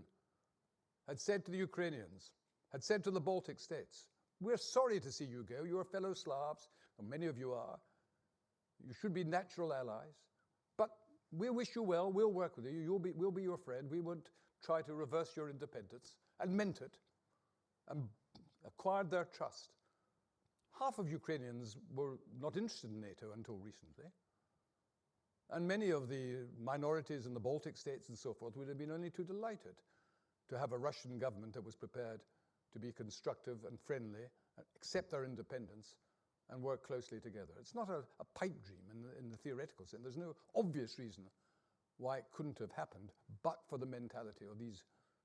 had said to the Ukrainians, had said to the Baltic states, we're sorry to see you go, you're fellow Slavs, and many of you are, you should be natural allies, but we wish you well, we'll work with you, we'll be your friend, we won't try to reverse your independence, and meant it, and acquired their trust. Half of Ukrainians were not interested in NATO until recently, and many of the minorities in the Baltic states and so forth would have been only too delighted to have a Russian government that was prepared to be constructive and friendly, accept their independence, and work closely together. It's not a pipe dream in the theoretical sense. There's no obvious reason why it couldn't have happened, but for the mentality of these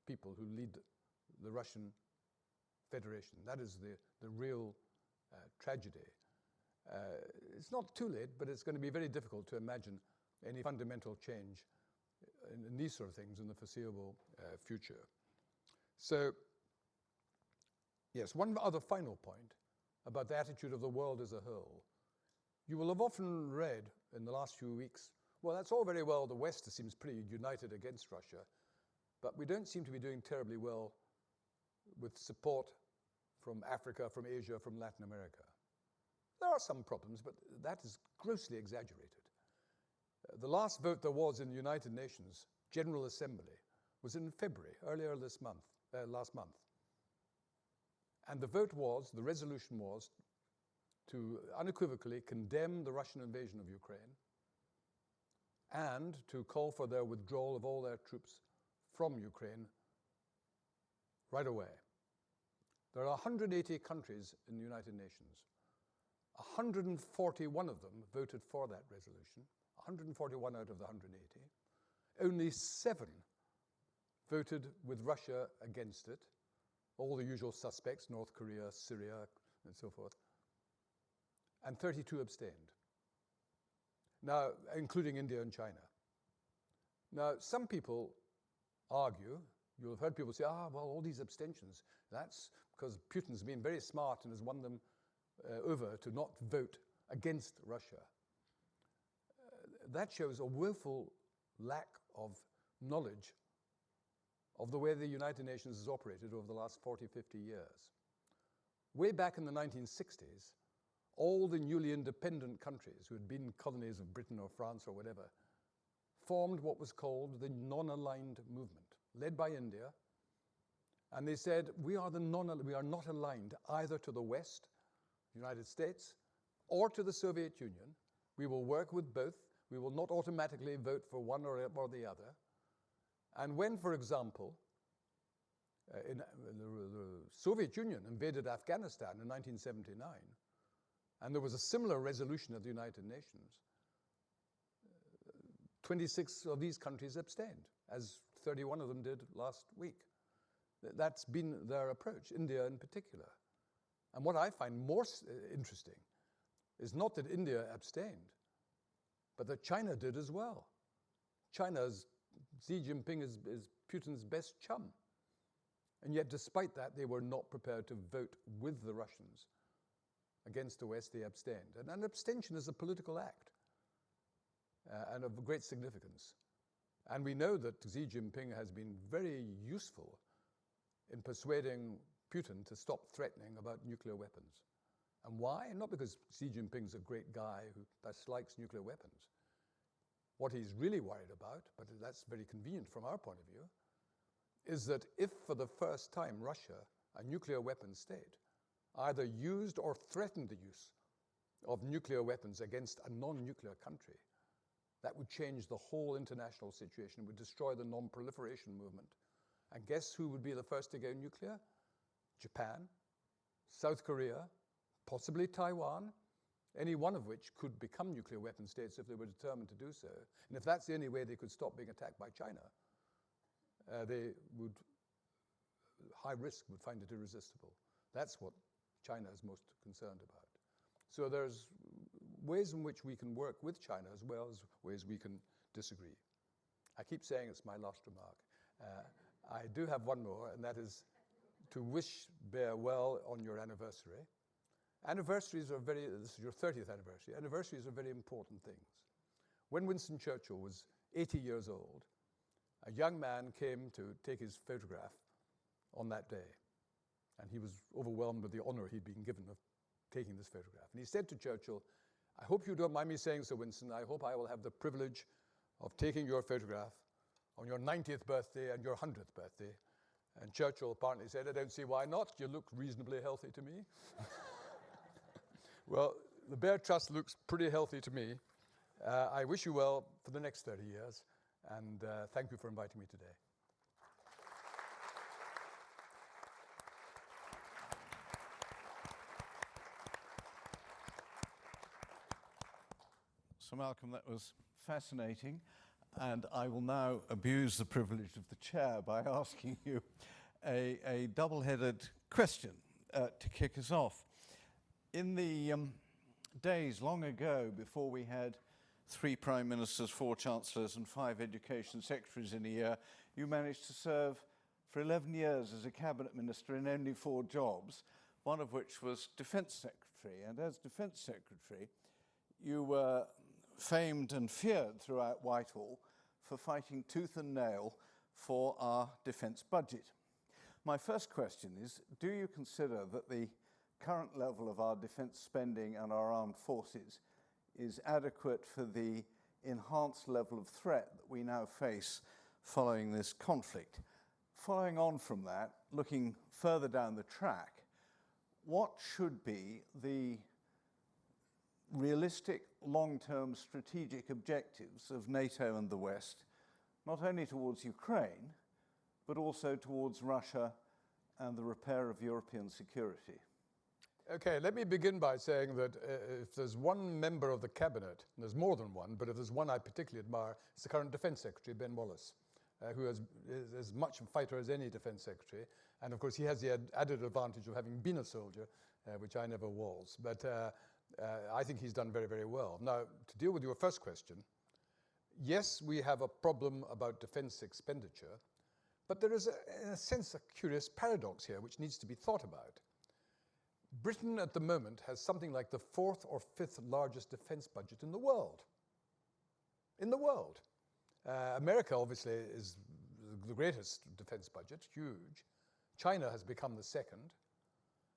people who lead the Russian Federation. That is the real tragedy. It's not too late, but it's going to be very difficult to imagine any fundamental change in these sort of things in the foreseeable future. So, yes, one other final point about the attitude of the world as a whole. You will have often read in the last few weeks, well, that's all very well, the West seems pretty united against Russia, but we don't seem to be doing terribly well with support from Africa, from Asia, from Latin America. There are some problems, but that is grossly exaggerated. The last vote there was in the United Nations General Assembly was in February, earlier this month, last month. And the vote was, the resolution was, to unequivocally condemn the Russian invasion of Ukraine and to call for their withdrawal of all their troops from Ukraine right away. There are 180 countries in the United Nations. 141 of them voted for that resolution, 141 out of the 180. Only 7 voted with Russia against it, all the usual suspects, North Korea, Syria, and so forth, and 32 abstained. Now, including India and China. Now, some people argue, you'll have heard people say, well, all these abstentions, that's because Putin's been very smart and has won them over to not vote against Russia. That shows a woeful lack of knowledge of the way the United Nations has operated over the last 40, 50 years. Way back in the 1960s, all the newly independent countries who had been colonies of Britain or France or whatever formed what was called the non-aligned movement, led by India. And they said, we are not aligned either to the West, the United States, or to the Soviet Union. We will work with both. We will not automatically vote for one or the other. And when, for example, the Soviet Union invaded Afghanistan in 1979, and there was a similar resolution of the United Nations, 26 of these countries abstained, as 31 of them did last week. That's been their approach, India in particular. And what I find more interesting is not that India abstained, but that China did as well. China's Xi Jinping is Putin's best chum. And yet, despite that, they were not prepared to vote with the Russians. Against the West, they abstained. And an abstention is a political act and of great significance. And we know that Xi Jinping has been very useful in persuading Putin to stop threatening about nuclear weapons. And why? Not because Xi Jinping's a great guy who dislikes nuclear weapons. What he's really worried about, but that's very convenient from our point of view, is that if for the first time Russia, a nuclear weapon state, either used or threatened the use of nuclear weapons against a non-nuclear country, that would change the whole international situation, would destroy the non-proliferation movement. And guess who would be the first to go nuclear? Japan, South Korea, possibly Taiwan, any one of which could become nuclear weapon states if they were determined to do so. And if that's the only way they could stop being attacked by China, they would, high risk, would find it irresistible. That's what China is most concerned about. So there's ways in which we can work with China as well as ways we can disagree. I keep saying it's my last remark. I do have one more, and that is to wish BEARR well on your anniversary. Anniversaries are this is your 30th anniversary. Anniversaries are very important things. When Winston Churchill was 80 years old, a young man came to take his photograph on that day. And he was overwhelmed with the honor he'd been given of taking this photograph. And he said to Churchill, "I hope you don't mind me saying, Sir Winston, I hope I will have the privilege of taking your photograph on your 90th birthday and your 100th birthday." And Churchill apparently said, "I don't see why not. You look reasonably healthy to me." Well, the BEARR Trust looks pretty healthy to me. I wish you well for the next 30 years, and thank you for inviting me today. So Malcolm, that was fascinating, and I will now abuse the privilege of the chair by asking you a double-headed question to kick us off. In the days long ago, before we had 3 prime ministers, 4 chancellors and 5 education secretaries in a year, you managed to serve for 11 years as a cabinet minister in only 4 jobs, one of which was defence secretary. And as defence secretary, you were famed and feared throughout Whitehall for fighting tooth and nail for our defence budget. My first question is, do you consider that the current level of our defence spending and our armed forces is adequate for the enhanced level of threat that we now face following this conflict? Following on from that, looking further down the track, what should be the realistic long-term strategic objectives of NATO and the West, not only towards Ukraine, but also towards Russia and the repair of European security? Okay, let me begin by saying that if there's one member of the cabinet, and there's more than one, but if there's one I particularly admire, it's the current Defence Secretary, Ben Wallace, who is as much a fighter as any Defence Secretary. And of course, he has the added advantage of having been a soldier, which I never was. But I think he's done very, very well. Now, to deal with your first question, yes, we have a problem about defence expenditure, but there is, in a sense, a curious paradox here which needs to be thought about. Britain at the moment has something like the 4th or 5th largest defence budget in the world. In the world. America, obviously, is the greatest defence budget, huge. China has become the 2nd.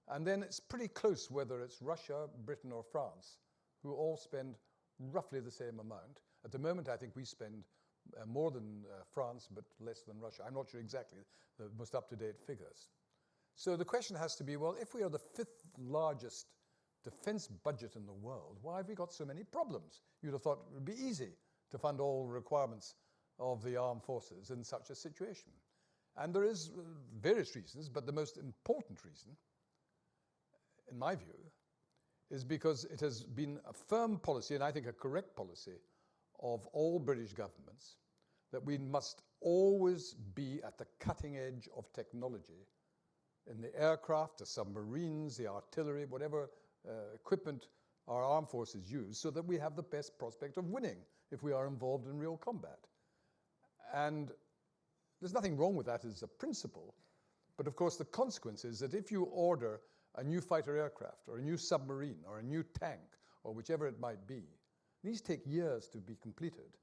And then it's pretty close whether it's Russia, Britain, or France, who all spend roughly the same amount. At the moment, I think we spend more than France, but less than Russia. I'm not sure exactly the most up-to-date figures. So the question has to be, well, if we are the 5th largest defence budget in the world, why have we got so many problems? You'd have thought it would be easy to fund all requirements of the armed forces in such a situation. And there is various reasons, but the most important reason, in my view, is because it has been a firm policy, and I think a correct policy, of all British governments, that we must always be at the cutting edge of technology in the aircraft, the submarines, the artillery, whatever equipment our armed forces use, so that we have the best prospect of winning if we are involved in real combat. And there's nothing wrong with that as a principle, but of course the consequence is that if you order a new fighter aircraft or a new submarine or a new tank or whichever it might be, these take years to be completed.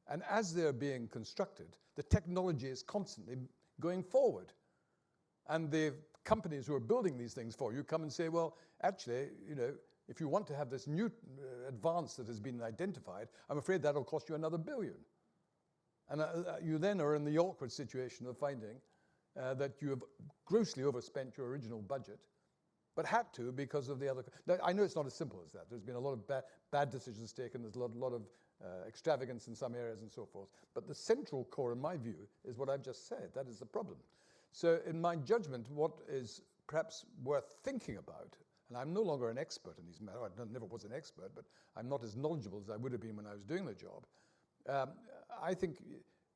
And as they're being constructed, the technology is constantly going forward. And the companies who are building these things for you come and say, well, actually, you know, if you want to have this new advance that has been identified, I'm afraid that'll cost you another $1 billion. And you then are in the awkward situation of finding that you have grossly overspent your original budget, but had to because of the other. Now, I know it's not as simple as that. There's been a lot of bad decisions taken. There's a lot of extravagance in some areas and so forth. But the central core, in my view, is what I've just said. That is the problem. So in my judgment, what is perhaps worth thinking about, and I'm no longer an expert in these matters, I never was an expert, but I'm not as knowledgeable as I would have been when I was doing the job. I think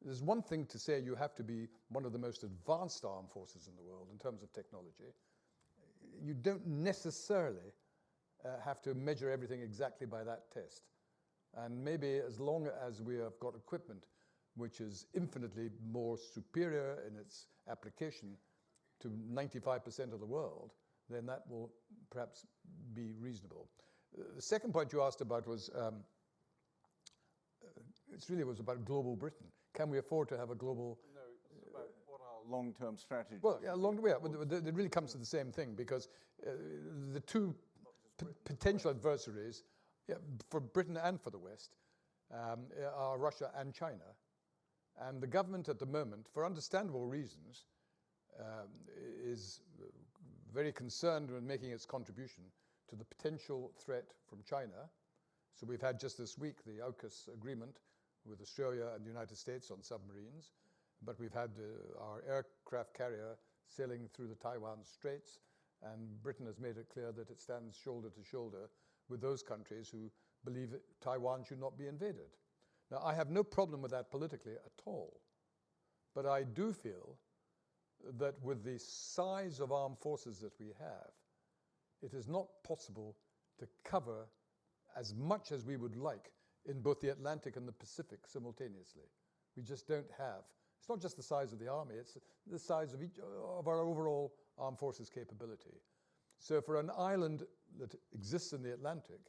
there's one thing to say you have to be one of the most advanced armed forces in the world in terms of technology. You don't necessarily have to measure everything exactly by that test. And maybe as long as we have got equipment which is infinitely more superior in its application, to 95% of the world, then that will perhaps be reasonable. The second point you asked about was, it really was about global Britain. Can we afford to have a global... No, it's about what our long-term strategy is. Well, yeah, it really comes to the same thing, because the two potential adversaries, for Britain and for the West, are Russia and China. And the government at the moment, for understandable reasons, is very concerned with making its contribution to the potential threat from China. So we've had just this week the AUKUS agreement with Australia and the United States on submarines, but we've had our aircraft carrier sailing through the Taiwan Straits, and Britain has made it clear that it stands shoulder to shoulder with those countries who believe that Taiwan should not be invaded. Now, I have no problem with that politically at all, but I do feel that with the size of armed forces that we have, it is not possible to cover as much as we would like in both the Atlantic and the Pacific simultaneously. We just don't have. It's not just the size of the army, it's the size of each of our overall armed forces capability. So for an island that exists in the Atlantic,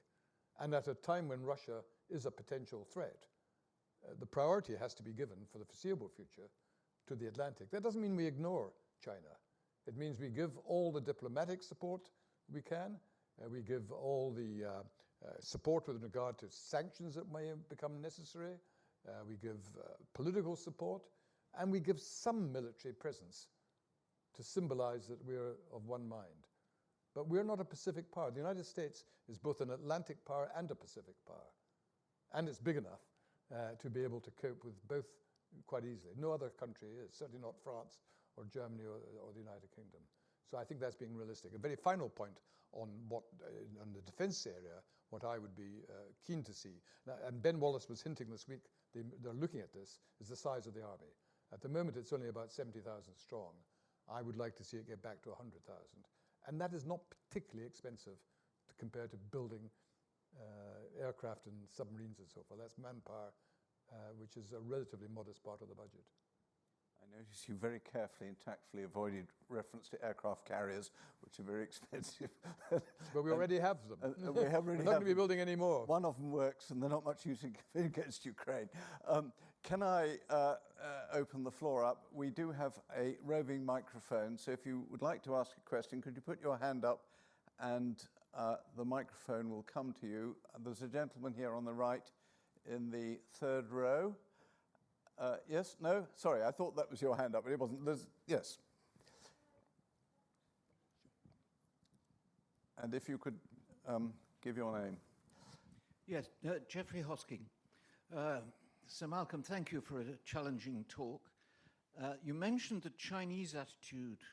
and at a time when Russia is a potential threat, the priority has to be given for the foreseeable future to the Atlantic. That doesn't mean we ignore China. It means we give all the diplomatic support we can. We give all the support with regard to sanctions that may become necessary. We give political support, and we give some military presence to symbolize that we're of one mind. But we're not a Pacific power. The United States is both an Atlantic power and a Pacific power. And it's big enough to be able to cope with both quite easily. No other country is, certainly not France or Germany or the United Kingdom. So I think that's being realistic. A very final point on what, on the defense area, what I would be keen to see, now, and Ben Wallace was hinting this week, they're looking at this, is the size of the army. At the moment, it's only about 70,000 strong. I would like to see it get back to 100,000. And that is not particularly expensive to compare to building aircraft and submarines and so forth. That's manpower, which is a relatively modest part of the budget. I notice you very carefully and tactfully avoided reference to aircraft carriers, which are very expensive. But we already have them. We have We're not going to be building any more. One of them works, and they're not much use against Ukraine. Can I open the floor up? We do have a roving microphone, so if you would like to ask a question, could you put your hand up, and the microphone will come to you. There's a gentleman here on the right in the third row. Yes? No? Sorry, I thought that was your hand up, but it wasn't. Yes. And if you could give your name. Yes, Geoffrey Hosking. Sir Malcolm, thank you for a challenging talk. You mentioned the Chinese attitude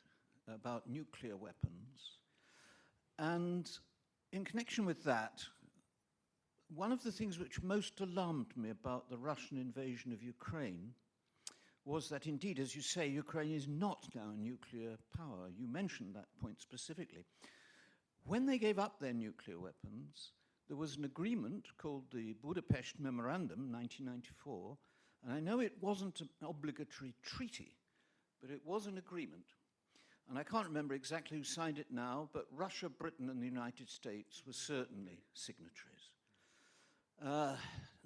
about nuclear weapons. And in connection with that, one of the things which most alarmed me about the Russian invasion of Ukraine was that indeed, as you say, Ukraine is not now a nuclear power. You mentioned that point specifically. When they gave up their nuclear weapons, there was an agreement called the Budapest Memorandum, 1994, and I know it wasn't an obligatory treaty, but it was an agreement. And I can't remember exactly who signed it now, but Russia, Britain, and the United States were certainly signatories.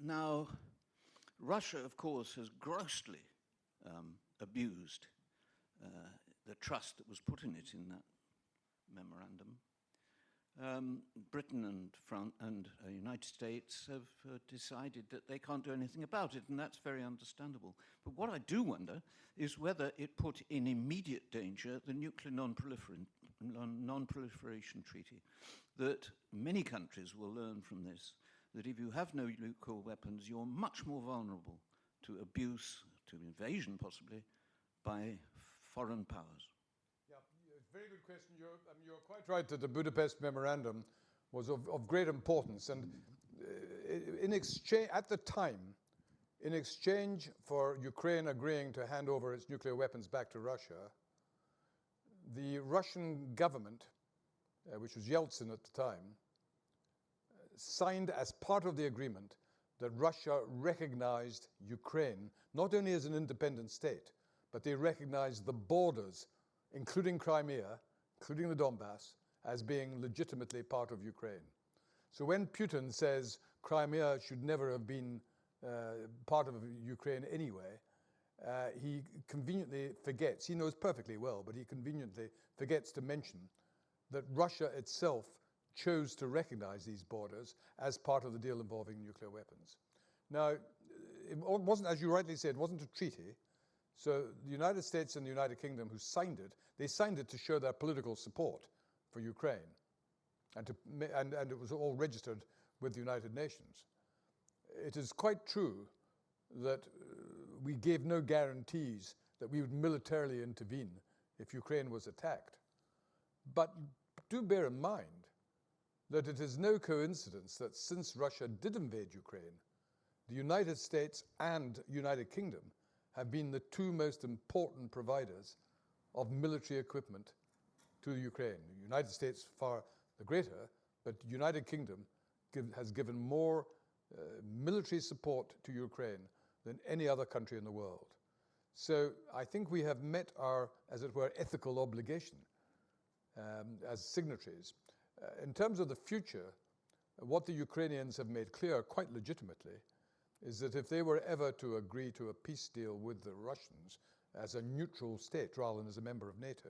Now, Russia, of course, has grossly abused the trust that was put in it in that memorandum. Britain and France and the United States have decided that they can't do anything about it, and that's very understandable. But what I do wonder is whether it put in immediate danger the Nuclear Non-Proliferation Treaty, that many countries will learn from this, that if you have no nuclear weapons, you're much more vulnerable to abuse, to invasion possibly, by foreign powers. Yeah, very good question. You're quite right that the Budapest Memorandum was of great importance. And in exchange, at the time, in exchange for Ukraine agreeing to hand over its nuclear weapons back to Russia, the Russian government, which was Yeltsin at the time, signed as part of the agreement that Russia recognized Ukraine, not only as an independent state, but they recognized the borders including Crimea, including the Donbass, as being legitimately part of Ukraine. So when Putin says Crimea should never have been part of Ukraine anyway, he conveniently forgets, he knows perfectly well, but he conveniently forgets to mention that Russia itself chose to recognize these borders as part of the deal involving nuclear weapons. Now, it wasn't, as you rightly said, it wasn't a treaty. So the United States and the United Kingdom, who signed it, they signed it to show their political support for Ukraine. And it was all registered with the United Nations. It is quite true that we gave no guarantees that we would militarily intervene if Ukraine was attacked. But do bear in mind that it is no coincidence that since Russia did invade Ukraine, the United States and United Kingdom have been the two most important providers of military equipment to Ukraine. The United States far the greater, but the United Kingdom has given more military support to Ukraine than any other country in the world. So I think we have met our, as it were, ethical obligation as signatories. In terms of the future, what the Ukrainians have made clear quite legitimately is that if they were ever to agree to a peace deal with the Russians as a neutral state rather than as a member of NATO,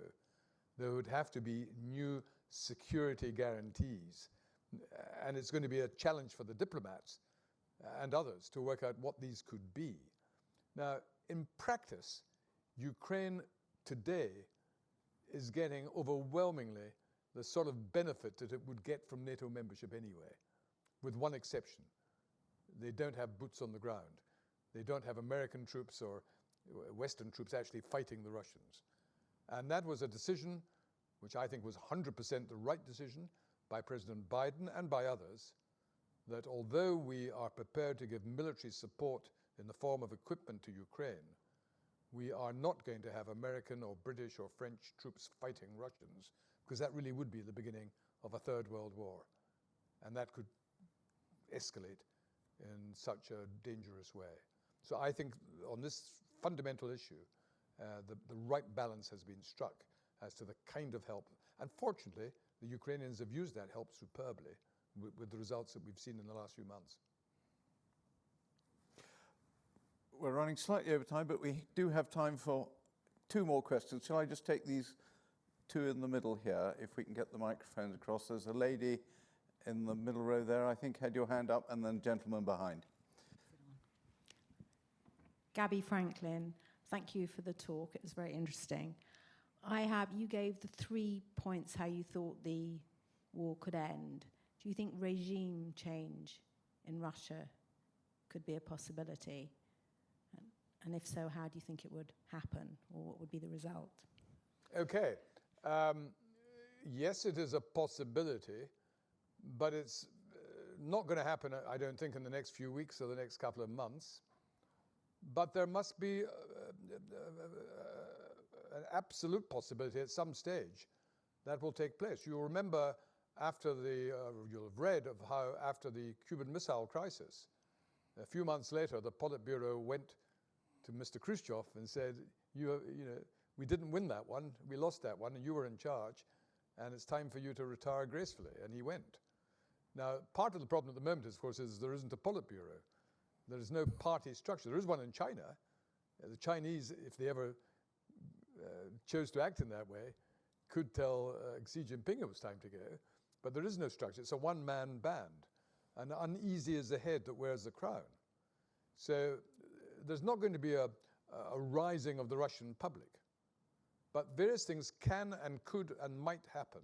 there would have to be new security guarantees. And it's going to be a challenge for the diplomats and others to work out what these could be. Now, in practice, Ukraine today is getting overwhelmingly the sort of benefit that it would get from NATO membership anyway, with one exception. They don't have boots on the ground. They don't have American troops or Western troops actually fighting the Russians. And that was a decision which I think was 100% the right decision by President Biden and by others, that although we are prepared to give military support in the form of equipment to Ukraine, we are not going to have American or British or French troops fighting Russians, because that really would be the beginning of a third world war. And that could escalate in such a dangerous way. So I think on this fundamental issue, the right balance has been struck as to the kind of help. And fortunately, the Ukrainians have used that help superbly with the results that we've seen in the last few months. We're running slightly over time, but we do have time for two more questions. Shall I just take these two in the middle here, if we can get the microphones across? There's a lady in the middle row there, I think, had your hand up, and then gentleman behind. Gabby Franklin, thank you for the talk. It was very interesting. You gave the 3 points how you thought the war could end. Do you think regime change in Russia could be a possibility? And if so, how do you think it would happen, or what would be the result? Okay. Yes, it is a possibility, but it's not going to happen, I don't think, in the next few weeks or the next couple of months. But there must be an absolute possibility at some stage that will take place. You'll remember after you'll have read of how after the Cuban Missile Crisis, a few months later, the Politburo went to Mr. Khrushchev and said, we didn't win that one, we lost that one, and you were in charge, and it's time for you to retire gracefully, and he went. Now, part of the problem at the moment, of course, is there isn't a Politburo. There is no party structure. There is one in China. The Chinese, if they ever chose to act in that way, could tell Xi Jinping it was time to go, but there is no structure. It's a one-man band, and uneasy is the head that wears the crown. So there's not going to be a rising of the Russian public, but various things can and could and might happen.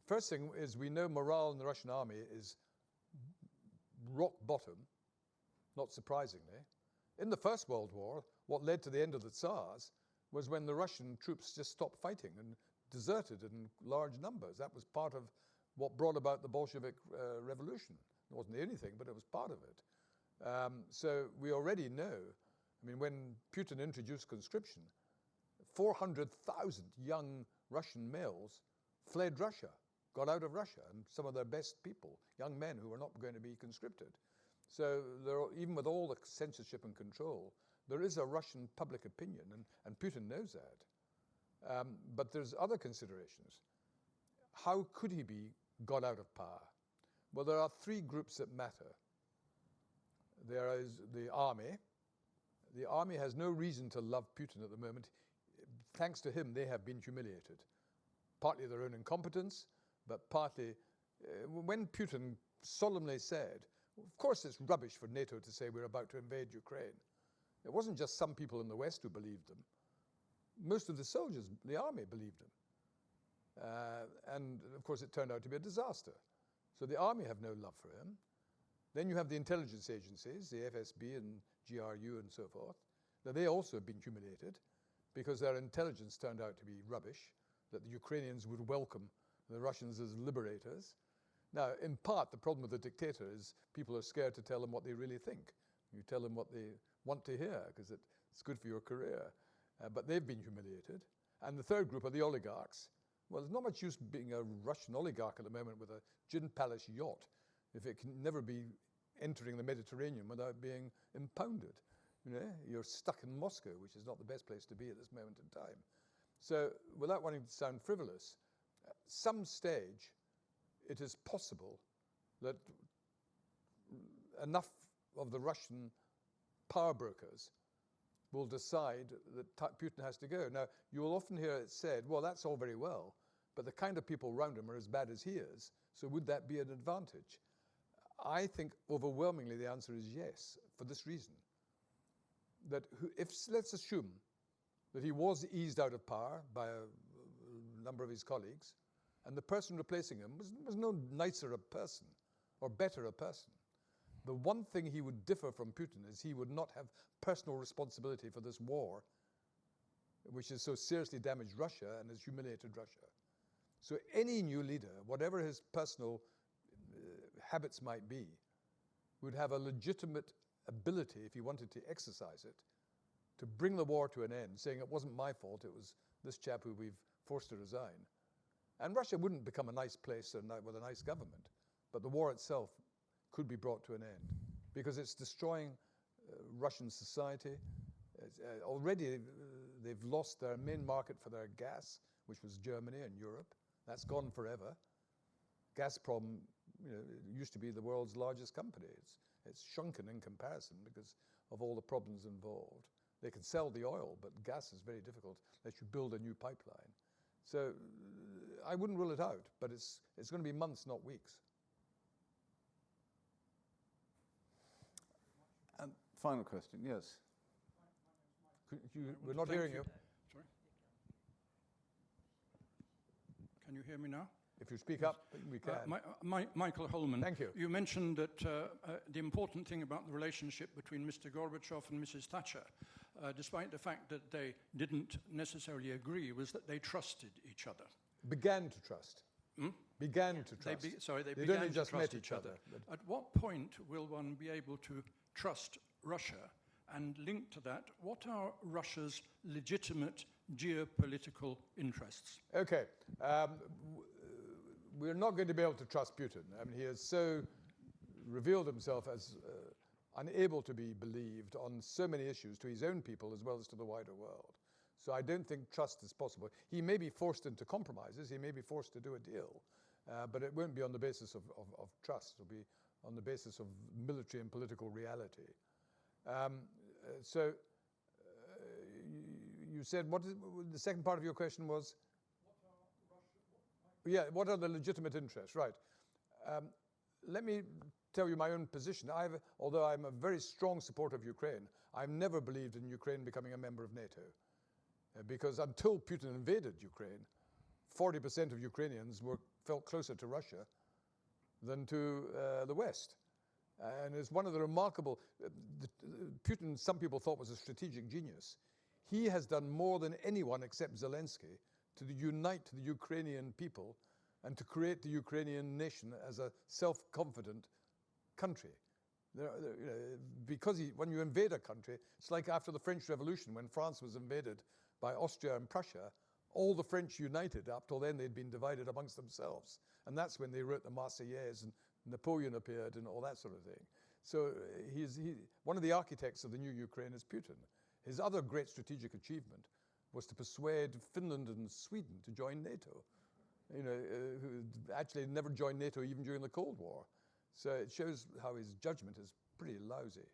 First thing is we know morale in the Russian army is rock bottom, not surprisingly. In the First World War, what led to the end of the Tsars was when the Russian troops just stopped fighting and deserted in large numbers. That was part of what brought about the Bolshevik revolution. It wasn't the only thing, but it was part of it. So we already know, when Putin introduced conscription, 400,000 young Russian males fled Russia, got out of Russia, and some of their best people, young men who were not going to be conscripted. So even with all the censorship and control, there is a Russian public opinion, and Putin knows that. But there's other considerations. How could he be got out of power? Well, there are three groups that matter. There is the army. The army has no reason to love Putin at the moment. Thanks to him, they have been humiliated. Partly their own incompetence, but partly when Putin solemnly said, of course it's rubbish for NATO to say we're about to invade Ukraine. It wasn't just some people in the West who believed them. Most of the soldiers, the army, believed him. And of course it turned out to be a disaster. So the army have no love for him. Then you have the intelligence agencies, the FSB and GRU and so forth. Now they also have been humiliated because their intelligence turned out to be rubbish, that the Ukrainians would welcome the Russians as liberators. Now, in part, the problem with the dictator is people are scared to tell them what they really think. You tell them what they want to hear because it's good for your career. But they've been humiliated. And the third group are the oligarchs. Well, there's not much use being a Russian oligarch at the moment with a gin palace yacht if it can never be entering the Mediterranean without being impounded. You know, you're stuck in Moscow, which is not the best place to be at this moment in time. So, without wanting to sound frivolous, at some stage, it is possible that enough of the Russian power brokers will decide that Putin has to go. Now, you will often hear it said, well, that's all very well, but the kind of people around him are as bad as he is, so would that be an advantage? I think overwhelmingly the answer is yes, for this reason. That let's assume that he was eased out of power by a number of his colleagues, and the person replacing him was no nicer a person or better a person. The one thing he would differ from Putin is he would not have personal responsibility for this war, which has so seriously damaged Russia and has humiliated Russia. So any new leader, whatever his personal habits might be, would have a legitimate ability, if he wanted to exercise it, to bring the war to an end, saying it wasn't my fault, it was this chap who we've forced to resign. And Russia wouldn't become a nice place with a nice government, but the war itself could be brought to an end because it's destroying Russian society. Already they've lost their main market for their gas, which was Germany and Europe. That's gone forever. Gazprom, used to be the world's largest company. It's shrunken in comparison because of all the problems involved. They can sell the oil, but gas is very difficult unless you build a new pipeline. So I wouldn't rule it out, but it's going to be months, not weeks. And final question, yes. We're not hearing you. Sorry? Can you hear me now? If you speak up, we can. Michael Holman. Thank you. You mentioned that the important thing about the relationship between Mr. Gorbachev and Mrs. Thatcher, despite the fact that they didn't necessarily agree, was that they trusted each other. Began to trust. Began to trust. They They'd began only to just trust met each other. At what point will one be able to trust Russia? And linked to that, what are Russia's legitimate geopolitical interests? Okay. We're not going to be able to trust Putin. I mean, he has so revealed himself as unable to be believed on so many issues to his own people as well as to the wider world. So I don't think trust is possible. He may be forced into compromises. He may be forced to do a deal, but it won't be on the basis of trust. It'll be on the basis of military and political reality. You said, the second part of your question was? Yeah, what are the legitimate interests? Right. Let me tell you my own position. Although I'm a very strong supporter of Ukraine, I've never believed in Ukraine becoming a member of NATO. Because until Putin invaded Ukraine, 40% of Ukrainians felt closer to Russia than to the West. And it's one of the remarkable, Putin, some people thought was a strategic genius. He has done more than anyone except Zelensky to unite the Ukrainian people and to create the Ukrainian nation as a self-confident country. Because when you invade a country, it's like after the French Revolution when France was invaded by Austria and Prussia, all the French united. Up till then they'd been divided amongst themselves. And that's when they wrote the Marseillaise and Napoleon appeared and all that sort of thing. So one of the architects of the new Ukraine is Putin. His other great strategic achievement was to persuade Finland and Sweden to join NATO, who actually never joined NATO even during the Cold War. So it shows how his judgment is pretty lousy.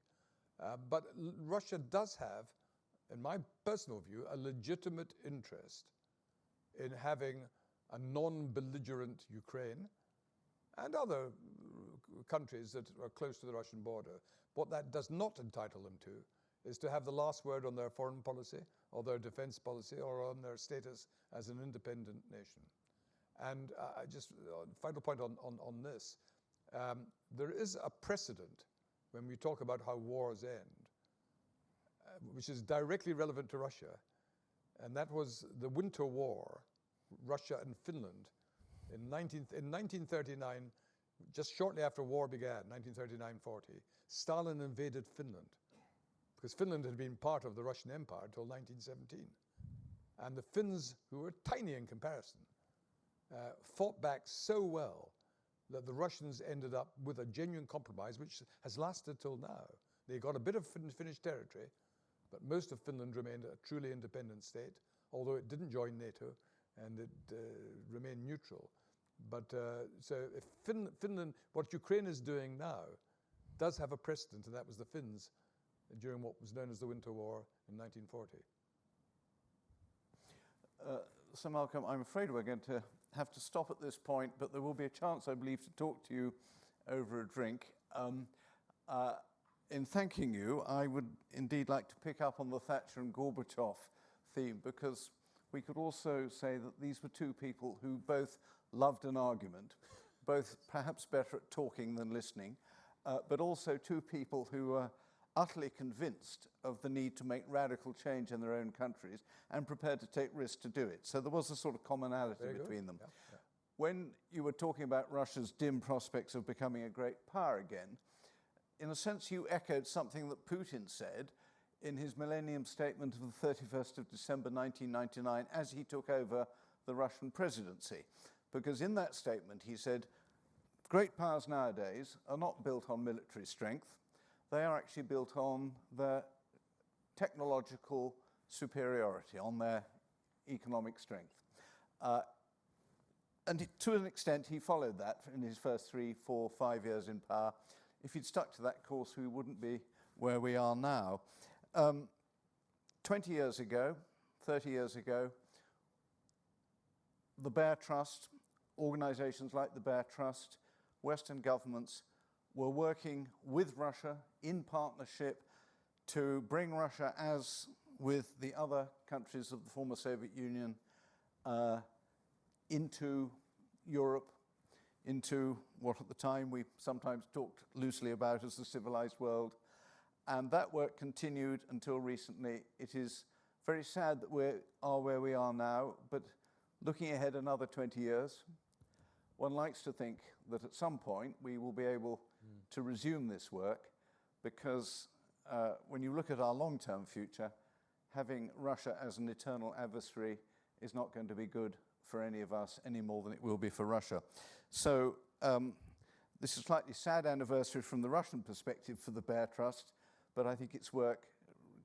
But Russia does have, in my personal view, a legitimate interest in having a non-belligerent Ukraine and other countries that are close to the Russian border. What that does not entitle them to is to have the last word on their foreign policy or their defense policy or on their status as an independent nation. And just final point on this, there is a precedent when we talk about how wars end, which is directly relevant to Russia, and that was the Winter War, Russia and Finland. In 1939, just shortly after war began, 1939-40, Stalin invaded Finland, because Finland had been part of the Russian Empire until 1917. And the Finns, who were tiny in comparison, fought back so well that the Russians ended up with a genuine compromise, which has lasted till now. They got a bit of Finnish territory, but most of Finland remained a truly independent state, although it didn't join NATO and it remained neutral. But so if Finland, what Ukraine is doing now, does have a precedent, and that was the Finns during what was known as the Winter War in 1940. Sir Malcolm, I'm afraid we're going to have to stop at this point, but there will be a chance, I believe, to talk to you over a drink. In thanking you, I would indeed like to pick up on the Thatcher and Gorbachev theme, because we could also say that these were two people who both loved an argument, both perhaps better at talking than listening, but also two people who were utterly convinced of the need to make radical change in their own countries and prepared to take risks to do it. So there was a sort of commonality between them. Yeah. When you were talking about Russia's dim prospects of becoming a great power again, in a sense you echoed something that Putin said in his Millennium Statement of the 31st of December 1999 as he took over the Russian presidency. Because in that statement he said, great powers nowadays are not built on military strength, they are actually built on their technological superiority, on their economic strength. And to an extent, he followed that in his first 3, 4, 5 years in power. If he'd stuck to that course, we wouldn't be where we are now. 20 years ago, 30 years ago, the BEARR Trust, organizations like the BEARR Trust, Western governments were working with Russia in partnership to bring Russia, as with the other countries of the former Soviet Union, into Europe, into what at the time we sometimes talked loosely about as the civilized world. And that work continued until recently. It is very sad that we are where we are now, but looking ahead another 20 years, one likes to think that at some point we will be able to resume this work, because when you look at our long-term future, having Russia as an eternal adversary is not going to be good for any of us any more than it will be for Russia. So this is a slightly sad anniversary from the Russian perspective for the BEARR Trust, but I think its work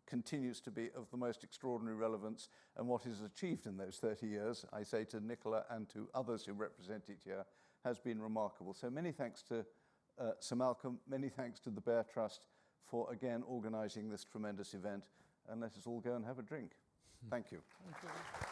continues to be of the most extraordinary relevance, and what is achieved in those 30 years, I say to Nicola and to others who represent it here, has been remarkable. So many thanks to Sir Malcolm, many thanks to the BEARR Trust for again organising this tremendous event, and let us all go and have a drink. Thank you. Thank you.